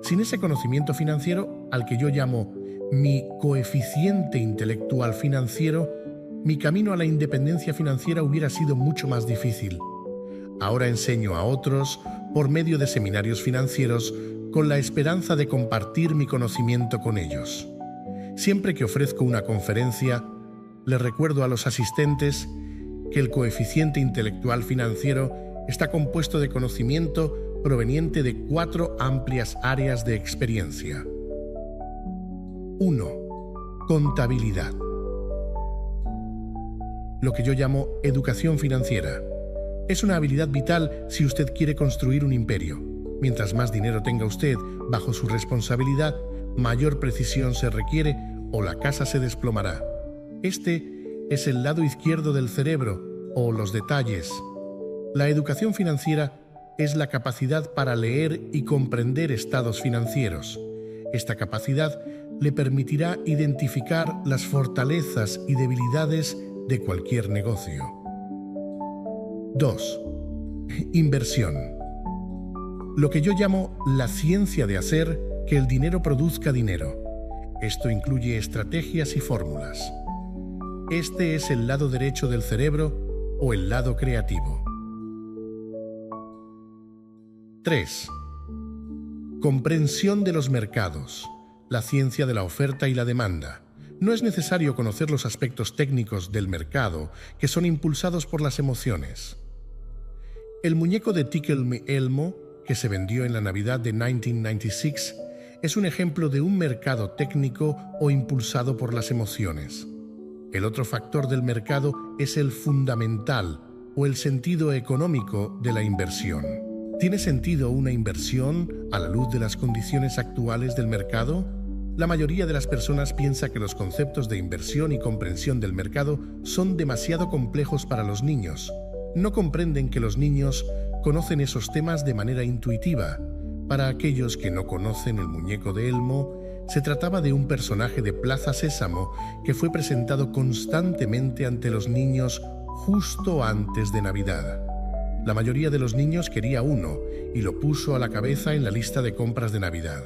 Sin ese conocimiento financiero, al que yo llamo mi coeficiente intelectual financiero, mi camino a la independencia financiera hubiera sido mucho más difícil. Ahora enseño a otros por medio de seminarios financieros con la esperanza de compartir mi conocimiento con ellos. Siempre que ofrezco una conferencia, les recuerdo a los asistentes que el coeficiente intelectual financiero está compuesto de conocimiento proveniente de 4 amplias áreas de experiencia. 1. Contabilidad. Lo que yo llamo educación financiera. Es una habilidad vital si usted quiere construir un imperio. Mientras más dinero tenga usted bajo su responsabilidad, mayor precisión se requiere o la casa se desplomará. Este es el lado izquierdo del cerebro, o los detalles. La educación financiera es la capacidad para leer y comprender estados financieros. Esta capacidad le permitirá identificar las fortalezas y debilidades de cualquier negocio. 2. Inversión. Lo que yo llamo la ciencia de hacer que el dinero produzca dinero. Esto incluye estrategias y fórmulas. Este es el lado derecho del cerebro o el lado creativo. 3. Comprensión de los mercados, la ciencia de la oferta y la demanda. No es necesario conocer los aspectos técnicos del mercado que son impulsados por las emociones. El muñeco de Tickle Me Elmo, que se vendió en la Navidad de 1996, es un ejemplo de un mercado técnico o impulsado por las emociones. El otro factor del mercado es el fundamental o el sentido económico de la inversión. ¿Tiene sentido una inversión a la luz de las condiciones actuales del mercado? La mayoría de las personas piensa que los conceptos de inversión y comprensión del mercado son demasiado complejos para los niños. No comprenden que los niños conocen esos temas de manera intuitiva. Para aquellos que no conocen el muñeco de Elmo, se trataba de un personaje de Plaza Sésamo que fue presentado constantemente ante los niños justo antes de Navidad. La mayoría de los niños quería uno y lo puso a la cabeza en la lista de compras de Navidad.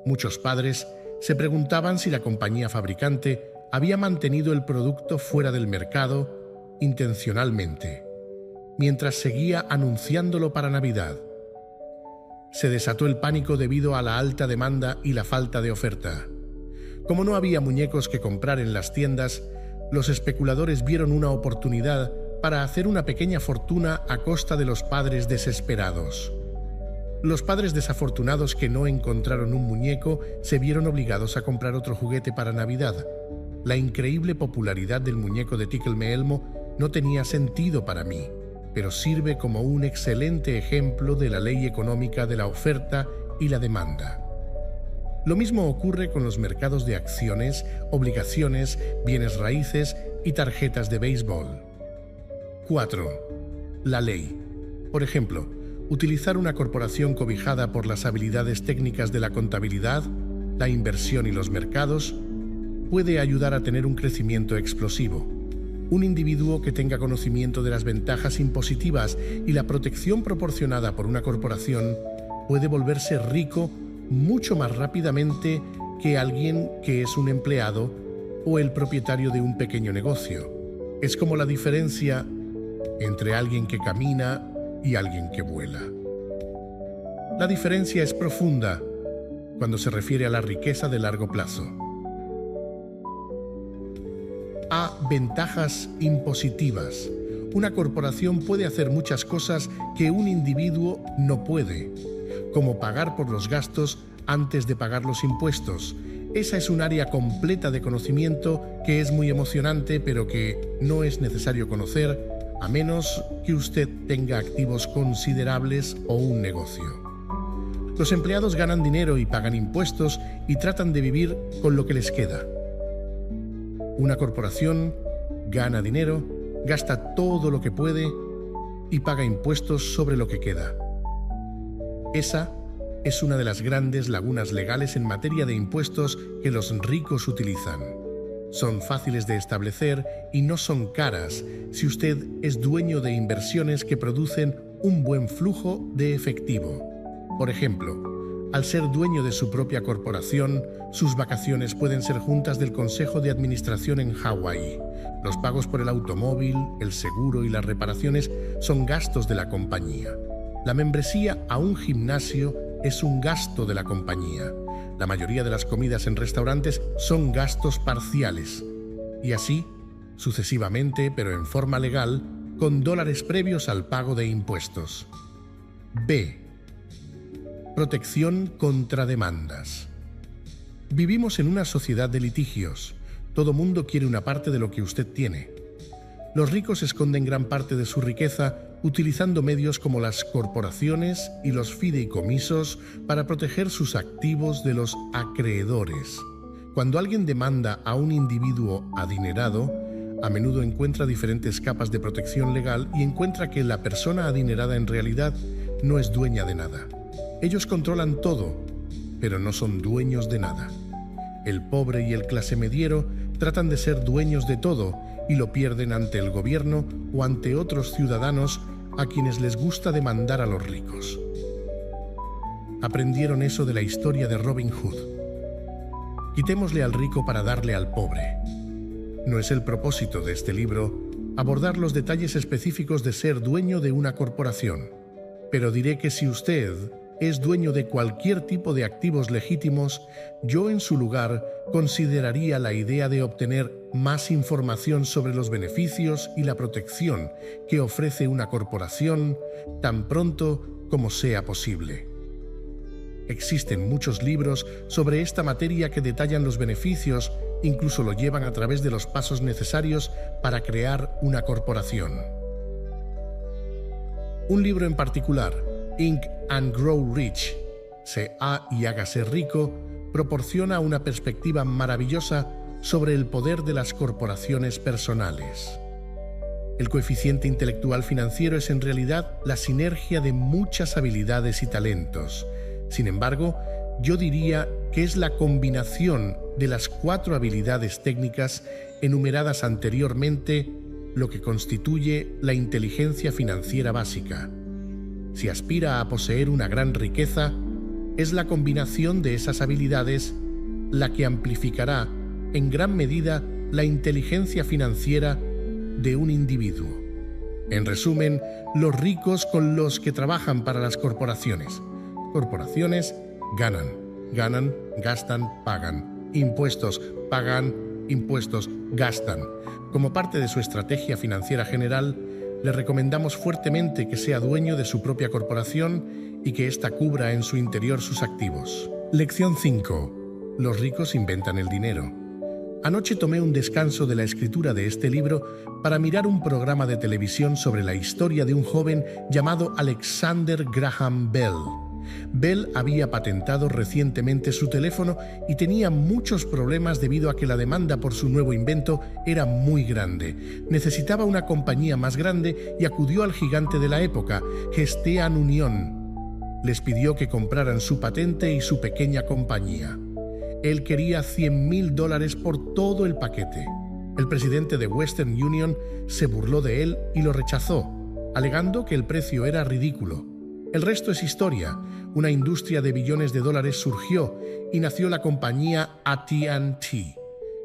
Muchos padres se preguntaban si la compañía fabricante había mantenido el producto fuera del mercado intencionalmente, mientras seguía anunciándolo para Navidad. Se desató el pánico debido a la alta demanda y la falta de oferta. Como no había muñecos que comprar en las tiendas, los especuladores vieron una oportunidad para hacer una pequeña fortuna a costa de los padres desesperados. Los padres desafortunados que no encontraron un muñeco se vieron obligados a comprar otro juguete para Navidad. La increíble popularidad del muñeco de Tickle Me Elmo no tenía sentido para mí, pero sirve como un excelente ejemplo de la ley económica de la oferta y la demanda. Lo mismo ocurre con los mercados de acciones, obligaciones, bienes raíces y tarjetas de béisbol. 4. La ley. Por ejemplo, utilizar una corporación cobijada por las habilidades técnicas de la contabilidad, la inversión y los mercados puede ayudar a tener un crecimiento explosivo. Un individuo que tenga conocimiento de las ventajas impositivas y la protección proporcionada por una corporación puede volverse rico mucho más rápidamente que alguien que es un empleado o el propietario de un pequeño negocio. Es como la diferencia entre alguien que camina y alguien que vuela. La diferencia es profunda cuando se refiere a la riqueza de largo plazo. A. Ventajas impositivas. Una corporación puede hacer muchas cosas que un individuo no puede, como pagar por los gastos antes de pagar los impuestos. Esa es un área completa de conocimiento que es muy emocionante, pero que no es necesario conocer a menos que usted tenga activos considerables o un negocio. Los empleados ganan dinero y pagan impuestos y tratan de vivir con lo que les queda. Una corporación gana dinero, gasta todo lo que puede y paga impuestos sobre lo que queda. Esa es una de las grandes lagunas legales en materia de impuestos que los ricos utilizan. Son fáciles de establecer y no son caras si usted es dueño de inversiones que producen un buen flujo de efectivo. Por ejemplo, al ser dueño de su propia corporación, sus vacaciones pueden ser juntas del Consejo de Administración en Hawái. Los pagos por el automóvil, el seguro y las reparaciones son gastos de la compañía. La membresía a un gimnasio es un gasto de la compañía. La mayoría de las comidas en restaurantes son gastos parciales. Y así, sucesivamente, pero en forma legal, con dólares previos al pago de impuestos. B. Protección contra demandas. Vivimos en una sociedad de litigios. Todo mundo quiere una parte de lo que usted tiene. Los ricos esconden gran parte de su riqueza utilizando medios como las corporaciones y los fideicomisos para proteger sus activos de los acreedores. Cuando alguien demanda a un individuo adinerado, a menudo encuentra diferentes capas de protección legal y encuentra que la persona adinerada en realidad no es dueña de nada. Ellos controlan todo, pero no son dueños de nada. El pobre y el clase mediero tratan de ser dueños de todo y lo pierden ante el gobierno o ante otros ciudadanos a quienes les gusta demandar a los ricos. Aprendieron eso de la historia de Robin Hood. Quitémosle al rico para darle al pobre. No es el propósito de este libro abordar los detalles específicos de ser dueño de una corporación, pero diré que si usted es dueño de cualquier tipo de activos legítimos, yo en su lugar consideraría la idea de obtener más información sobre los beneficios y la protección que ofrece una corporación tan pronto como sea posible. Existen muchos libros sobre esta materia que detallan los beneficios, incluso lo llevan a través de los pasos necesarios para crear una corporación. Un libro en particular, Think and Grow Rich, Sea y hágase rico, proporciona una perspectiva maravillosa sobre el poder de las corporaciones personales. El coeficiente intelectual financiero es en realidad la sinergia de muchas habilidades y talentos. Sin embargo, yo diría que es la combinación de las 4 habilidades técnicas enumeradas anteriormente lo que constituye la inteligencia financiera básica. Si aspira a poseer una gran riqueza, es la combinación de esas habilidades la que amplificará en gran medida la inteligencia financiera de un individuo. En resumen, los ricos con los que trabajan para las corporaciones. Corporaciones ganan, gastan, pagan. Impuestos, pagan, impuestos, gastan. Como parte de su estrategia financiera general, le recomendamos fuertemente que sea dueño de su propia corporación y que ésta cubra en su interior sus activos. Lección 5. Los ricos inventan el dinero. Anoche tomé un descanso de la escritura de este libro para mirar un programa de televisión sobre la historia de un joven llamado Alexander Graham Bell. Bell había patentado recientemente su teléfono y tenía muchos problemas debido a que la demanda por su nuevo invento era muy grande. Necesitaba una compañía más grande y acudió al gigante de la época, Western Union. Les pidió que compraran su patente y su pequeña compañía. Él quería $100,000 por todo el paquete. El presidente de Western Union se burló de él y lo rechazó, alegando que el precio era ridículo. El resto es historia. Una industria de billones de dólares surgió y nació la compañía AT&T.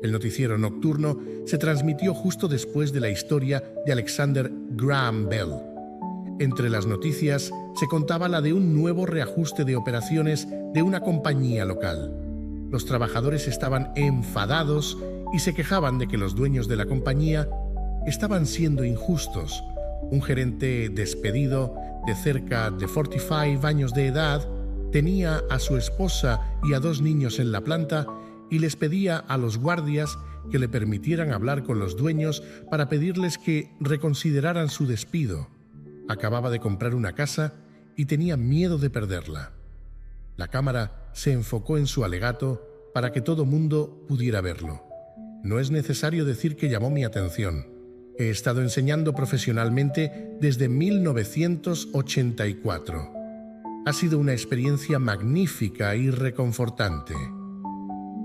El noticiero nocturno se transmitió justo después de la historia de Alexander Graham Bell. Entre las noticias se contaba la de un nuevo reajuste de operaciones de una compañía local. Los trabajadores estaban enfadados y se quejaban de que los dueños de la compañía estaban siendo injustos. Un gerente despedido de cerca de 45 años de edad tenía a su esposa y a 2 niños en la planta y les pedía a los guardias que le permitieran hablar con los dueños para pedirles que reconsideraran su despido. Acababa de comprar una casa y tenía miedo de perderla. La cámara se enfocó en su alegato para que todo mundo pudiera verlo. No es necesario decir que llamó mi atención. He estado enseñando profesionalmente desde 1984. Ha sido una experiencia magnífica y reconfortante.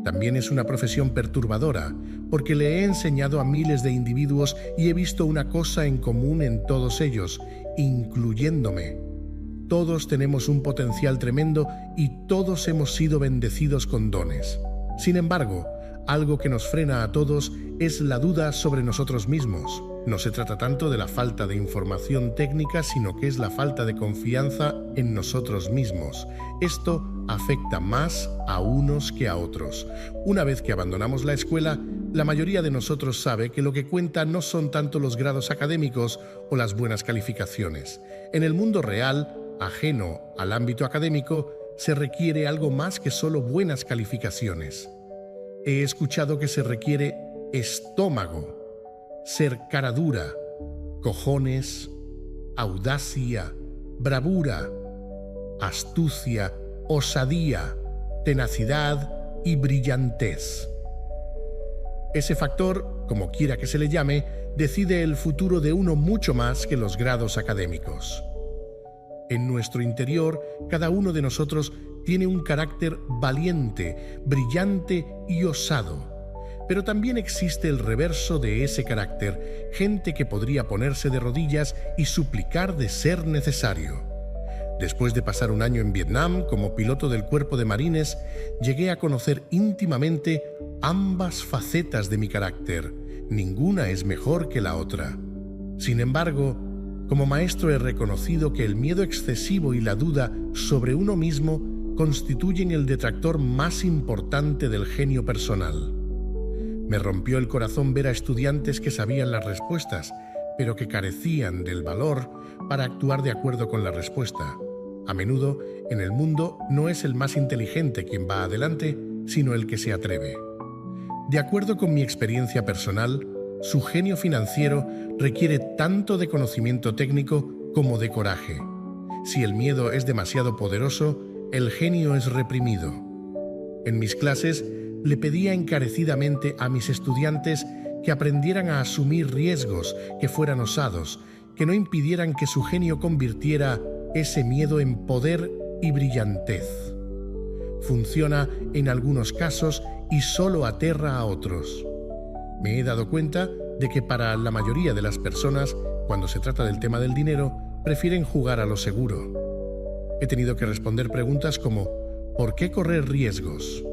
También es una profesión perturbadora, porque le he enseñado a miles de individuos y he visto una cosa en común en todos ellos, incluyéndome. Todos tenemos un potencial tremendo y todos hemos sido bendecidos con dones. Sin embargo, algo que nos frena a todos es la duda sobre nosotros mismos. No se trata tanto de la falta de información técnica, sino que es la falta de confianza en nosotros mismos. Esto afecta más a unos que a otros. Una vez que abandonamos la escuela, la mayoría de nosotros sabe que lo que cuenta no son tanto los grados académicos o las buenas calificaciones. En el mundo real, ajeno al ámbito académico, se requiere algo más que solo buenas calificaciones. He escuchado que se requiere estómago, ser cara dura, cojones, audacia, bravura, astucia, osadía, tenacidad y brillantez. Ese factor, como quiera que se le llame, decide el futuro de uno mucho más que los grados académicos. En nuestro interior, cada uno de nosotros tiene un carácter valiente, brillante y osado. Pero también existe el reverso de ese carácter, gente que podría ponerse de rodillas y suplicar de ser necesario. Después de pasar un año en Vietnam como piloto del Cuerpo de Marines, llegué a conocer íntimamente ambas facetas de mi carácter. Ninguna es mejor que la otra. Sin embargo, como maestro he reconocido que el miedo excesivo y la duda sobre uno mismo constituyen el detractor más importante del genio personal. Me rompió el corazón ver a estudiantes que sabían las respuestas, pero que carecían del valor para actuar de acuerdo con la respuesta. A menudo, en el mundo, no es el más inteligente quien va adelante, sino el que se atreve. De acuerdo con mi experiencia personal, su genio financiero requiere tanto de conocimiento técnico como de coraje. Si el miedo es demasiado poderoso, el genio es reprimido. En mis clases, le pedía encarecidamente a mis estudiantes que aprendieran a asumir riesgos, que fueran osados, que no impidieran que su genio convirtiera ese miedo en poder y brillantez. Funciona en algunos casos y solo aterra a otros. Me he dado cuenta de que para la mayoría de las personas, cuando se trata del tema del dinero, prefieren jugar a lo seguro. He tenido que responder preguntas como ¿por qué correr riesgos?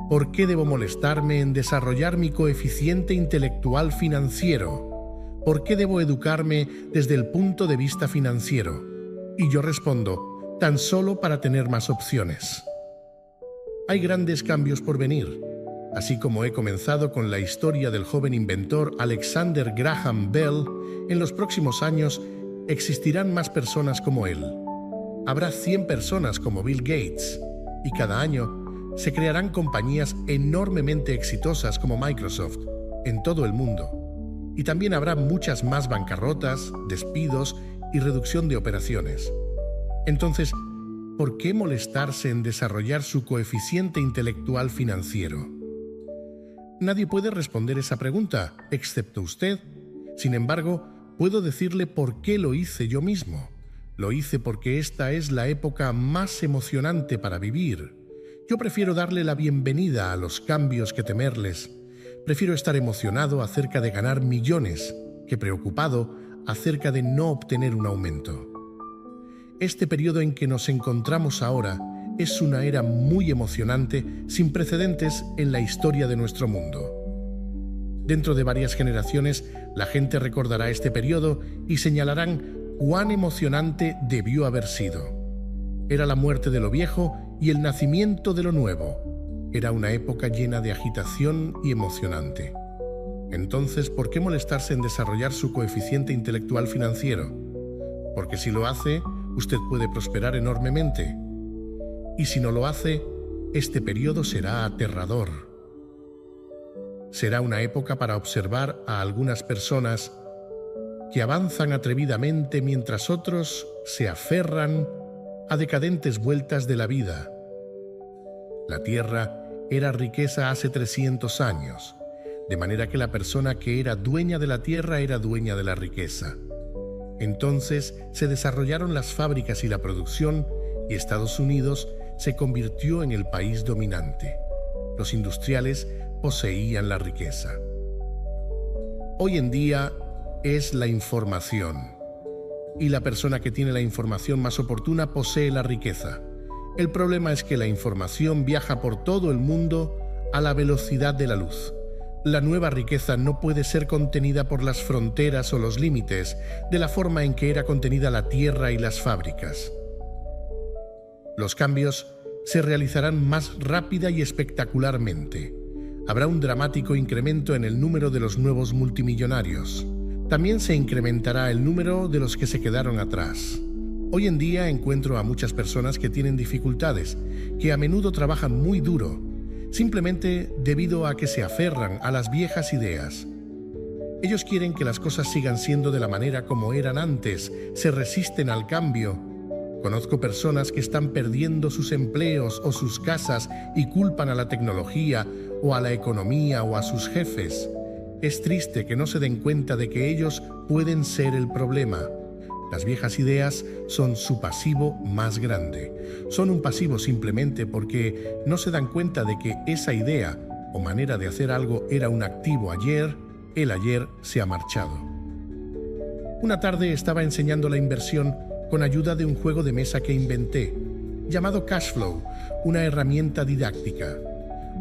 ¿Por qué debo molestarme en desarrollar mi coeficiente intelectual financiero? ¿Por qué debo educarme desde el punto de vista financiero? Y yo respondo, tan solo para tener más opciones. Hay grandes cambios por venir. Así como he comenzado con la historia del joven inventor Alexander Graham Bell, en los próximos años existirán más personas como él. Habrá 100 personas como Bill Gates, y cada año se crearán compañías enormemente exitosas como Microsoft en todo el mundo. Y también habrá muchas más bancarrotas, despidos y reducción de operaciones. Entonces, ¿por qué molestarse en desarrollar su coeficiente intelectual financiero? Nadie puede responder esa pregunta, excepto usted. Sin embargo, puedo decirle por qué lo hice yo mismo. Lo hice porque esta es la época más emocionante para vivir. Yo prefiero darle la bienvenida a los cambios que temerles. Prefiero estar emocionado acerca de ganar millones que preocupado acerca de no obtener un aumento. Este periodo en que nos encontramos ahora es una era muy emocionante, sin precedentes en la historia de nuestro mundo. Dentro de varias generaciones, la gente recordará este periodo y señalarán cuán emocionante debió haber sido. Era la muerte de lo viejo y el nacimiento de lo nuevo. Era una época llena de agitación y emocionante. Entonces, ¿por qué molestarse en desarrollar su coeficiente intelectual financiero? Porque si lo hace, usted puede prosperar enormemente. Y si no lo hace, este periodo será aterrador. Será una época para observar a algunas personas que avanzan atrevidamente mientras otros se aferran a decadentes vueltas de la vida. La tierra era riqueza hace 300 años, de manera que la persona que era dueña de la tierra era dueña de la riqueza. Entonces se desarrollaron las fábricas y la producción, y Estados Unidos se convirtió en el país dominante. Los industriales poseían la riqueza. Hoy en día es la información, y la persona que tiene la información más oportuna posee la riqueza. El problema es que la información viaja por todo el mundo a la velocidad de la luz. La nueva riqueza no puede ser contenida por las fronteras o los límites de la forma en que era contenida la tierra y las fábricas. Los cambios se realizarán más rápida y espectacularmente. Habrá un dramático incremento en el número de los nuevos multimillonarios. También se incrementará el número de los que se quedaron atrás. Hoy en día encuentro a muchas personas que tienen dificultades, que a menudo trabajan muy duro, simplemente debido a que se aferran a las viejas ideas. Ellos quieren que las cosas sigan siendo de la manera como eran antes, se resisten al cambio. Conozco personas que están perdiendo sus empleos o sus casas y culpan a la tecnología o a la economía o a sus jefes. Es triste que no se den cuenta de que ellos pueden ser el problema. Las viejas ideas son su pasivo más grande. Son un pasivo simplemente porque no se dan cuenta de que esa idea o manera de hacer algo era un activo ayer, el ayer se ha marchado. Una tarde estaba enseñando la inversión con ayuda de un juego de mesa que inventé, llamado Cashflow, una herramienta didáctica.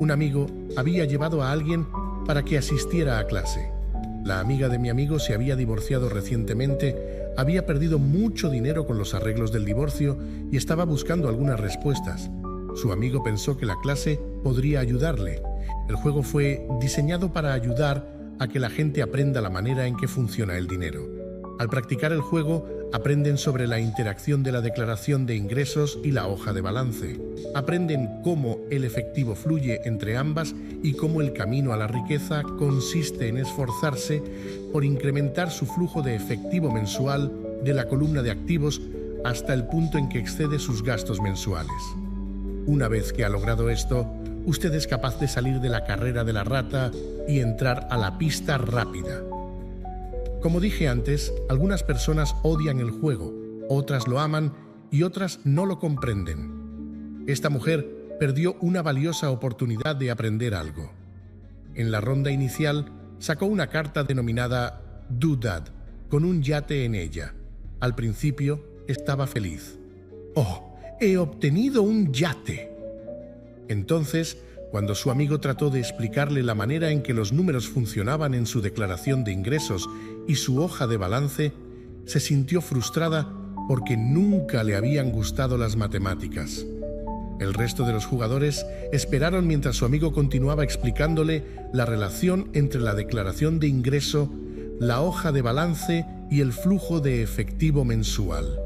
Un amigo había llevado a alguien para que asistiera a clase. La amiga de mi amigo se había divorciado recientemente, había perdido mucho dinero con los arreglos del divorcio y estaba buscando algunas respuestas. Su amigo pensó que la clase podría ayudarle. El juego fue diseñado para ayudar a que la gente aprenda la manera en que funciona el dinero. Al practicar el juego, aprenden sobre la interacción de la declaración de ingresos y la hoja de balance. Aprenden cómo el efectivo fluye entre ambas y cómo el camino a la riqueza consiste en esforzarse por incrementar su flujo de efectivo mensual de la columna de activos hasta el punto en que excede sus gastos mensuales. Una vez que ha logrado esto, usted es capaz de salir de la carrera de la rata y entrar a la pista rápida. Como dije antes, algunas personas odian el juego, otras lo aman y otras no lo comprenden. Esta mujer perdió una valiosa oportunidad de aprender algo. En la ronda inicial, sacó una carta denominada Doodad, con un yate en ella. Al principio, estaba feliz. ¡Oh, he obtenido un yate! Entonces, cuando su amigo trató de explicarle la manera en que los números funcionaban en su declaración de ingresos y su hoja de balance, se sintió frustrada porque nunca le habían gustado las matemáticas. El resto de los jugadores esperaron mientras su amigo continuaba explicándole la relación entre la declaración de ingreso, la hoja de balance y el flujo de efectivo mensual.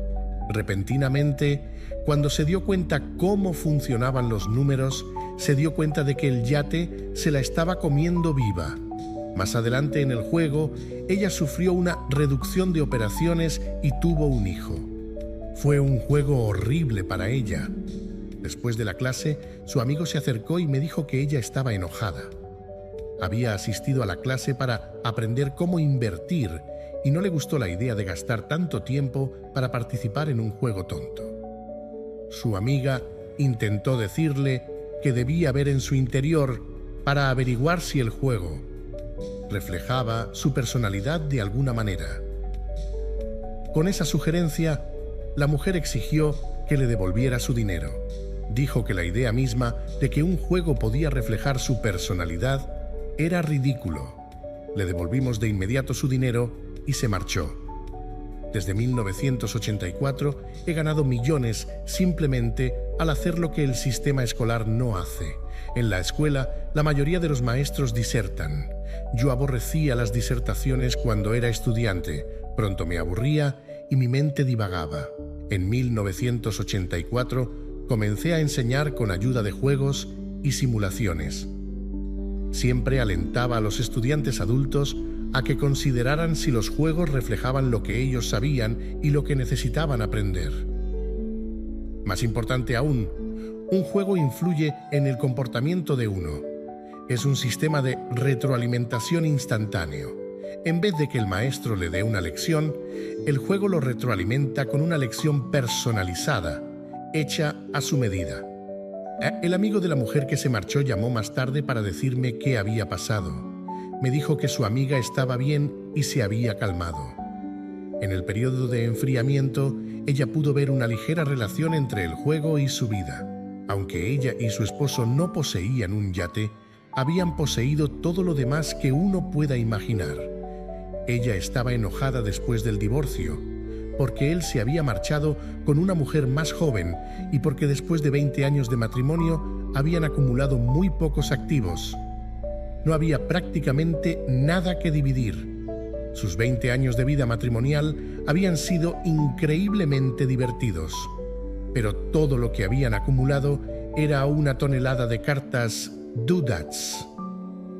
Repentinamente, cuando se dio cuenta cómo funcionaban los números, se dio cuenta de que el yate se la estaba comiendo viva. Más adelante en el juego, ella sufrió una reducción de operaciones y tuvo un hijo. Fue un juego horrible para ella. Después de la clase, su amigo se acercó y me dijo que ella estaba enojada. Había asistido a la clase para aprender cómo invertir y no le gustó la idea de gastar tanto tiempo para participar en un juego tonto. Su amiga intentó decirle que debía ver en su interior para averiguar si el juego reflejaba su personalidad de alguna manera. Con esa sugerencia, la mujer exigió que le devolviera su dinero. Dijo que la idea misma de que un juego podía reflejar su personalidad era ridículo. Le devolvimos de inmediato su dinero y se marchó. Desde 1984 he ganado millones simplemente al hacer lo que el sistema escolar no hace. En la escuela, la mayoría de los maestros disertan. Yo aborrecía las disertaciones cuando era estudiante. Pronto me aburría y mi mente divagaba. En 1984 comencé a enseñar con ayuda de juegos y simulaciones. Siempre alentaba a los estudiantes adultos a que consideraran si los juegos reflejaban lo que ellos sabían y lo que necesitaban aprender. Más importante aún, un juego influye en el comportamiento de uno. Es un sistema de retroalimentación instantáneo. En vez de que el maestro le dé una lección, el juego lo retroalimenta con una lección personalizada, hecha a su medida. El amigo de la mujer que se marchó llamó más tarde para decirme qué había pasado. Me dijo que su amiga estaba bien y se había calmado. En el periodo de enfriamiento, ella pudo ver una ligera relación entre el juego y su vida. Aunque ella y su esposo no poseían un yate, habían poseído todo lo demás que uno pueda imaginar. Ella estaba enojada después del divorcio, porque él se había marchado con una mujer más joven y porque después de 20 años de matrimonio habían acumulado muy pocos activos. No había prácticamente nada que dividir. Sus 20 años de vida matrimonial habían sido increíblemente divertidos, pero todo lo que habían acumulado era una tonelada de cartas doodads.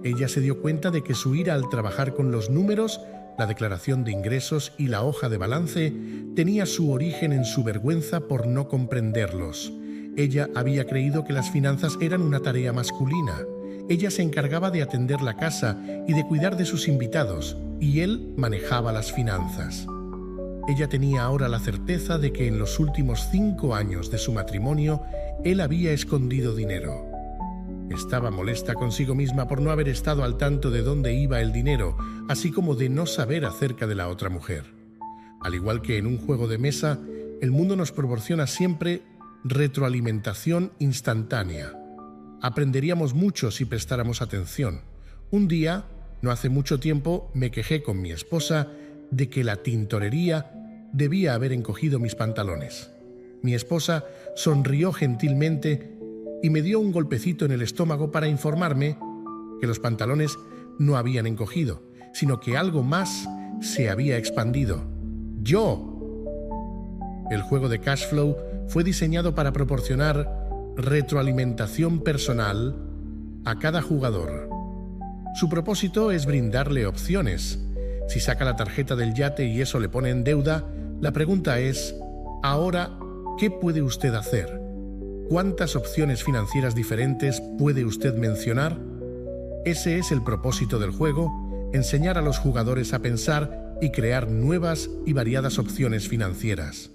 Ella se dio cuenta de que su ira al trabajar con los números, la declaración de ingresos y la hoja de balance tenía su origen en su vergüenza por no comprenderlos. Ella había creído que las finanzas eran una tarea masculina. Ella se encargaba de atender la casa y de cuidar de sus invitados, y él manejaba las finanzas. Ella tenía ahora la certeza de que en los últimos 5 años de su matrimonio, él había escondido dinero. Estaba molesta consigo misma por no haber estado al tanto de dónde iba el dinero, así como de no saber acerca de la otra mujer. Al igual que en un juego de mesa, el mundo nos proporciona siempre retroalimentación instantánea. Aprenderíamos mucho si prestáramos atención. Un día, no hace mucho tiempo, me quejé con mi esposa de que la tintorería debía haber encogido mis pantalones. Mi esposa sonrió gentilmente y me dio un golpecito en el estómago para informarme que los pantalones no habían encogido, sino que algo más se había expandido. ¡Yo! El juego de cash flow fue diseñado para proporcionar retroalimentación personal a cada jugador. Su propósito es brindarle opciones. Si saca la tarjeta del yate y eso le pone en deuda, la pregunta es, ahora, ¿qué puede usted hacer? ¿Cuántas opciones financieras diferentes puede usted mencionar? Ese es el propósito del juego, enseñar a los jugadores a pensar y crear nuevas y variadas opciones financieras.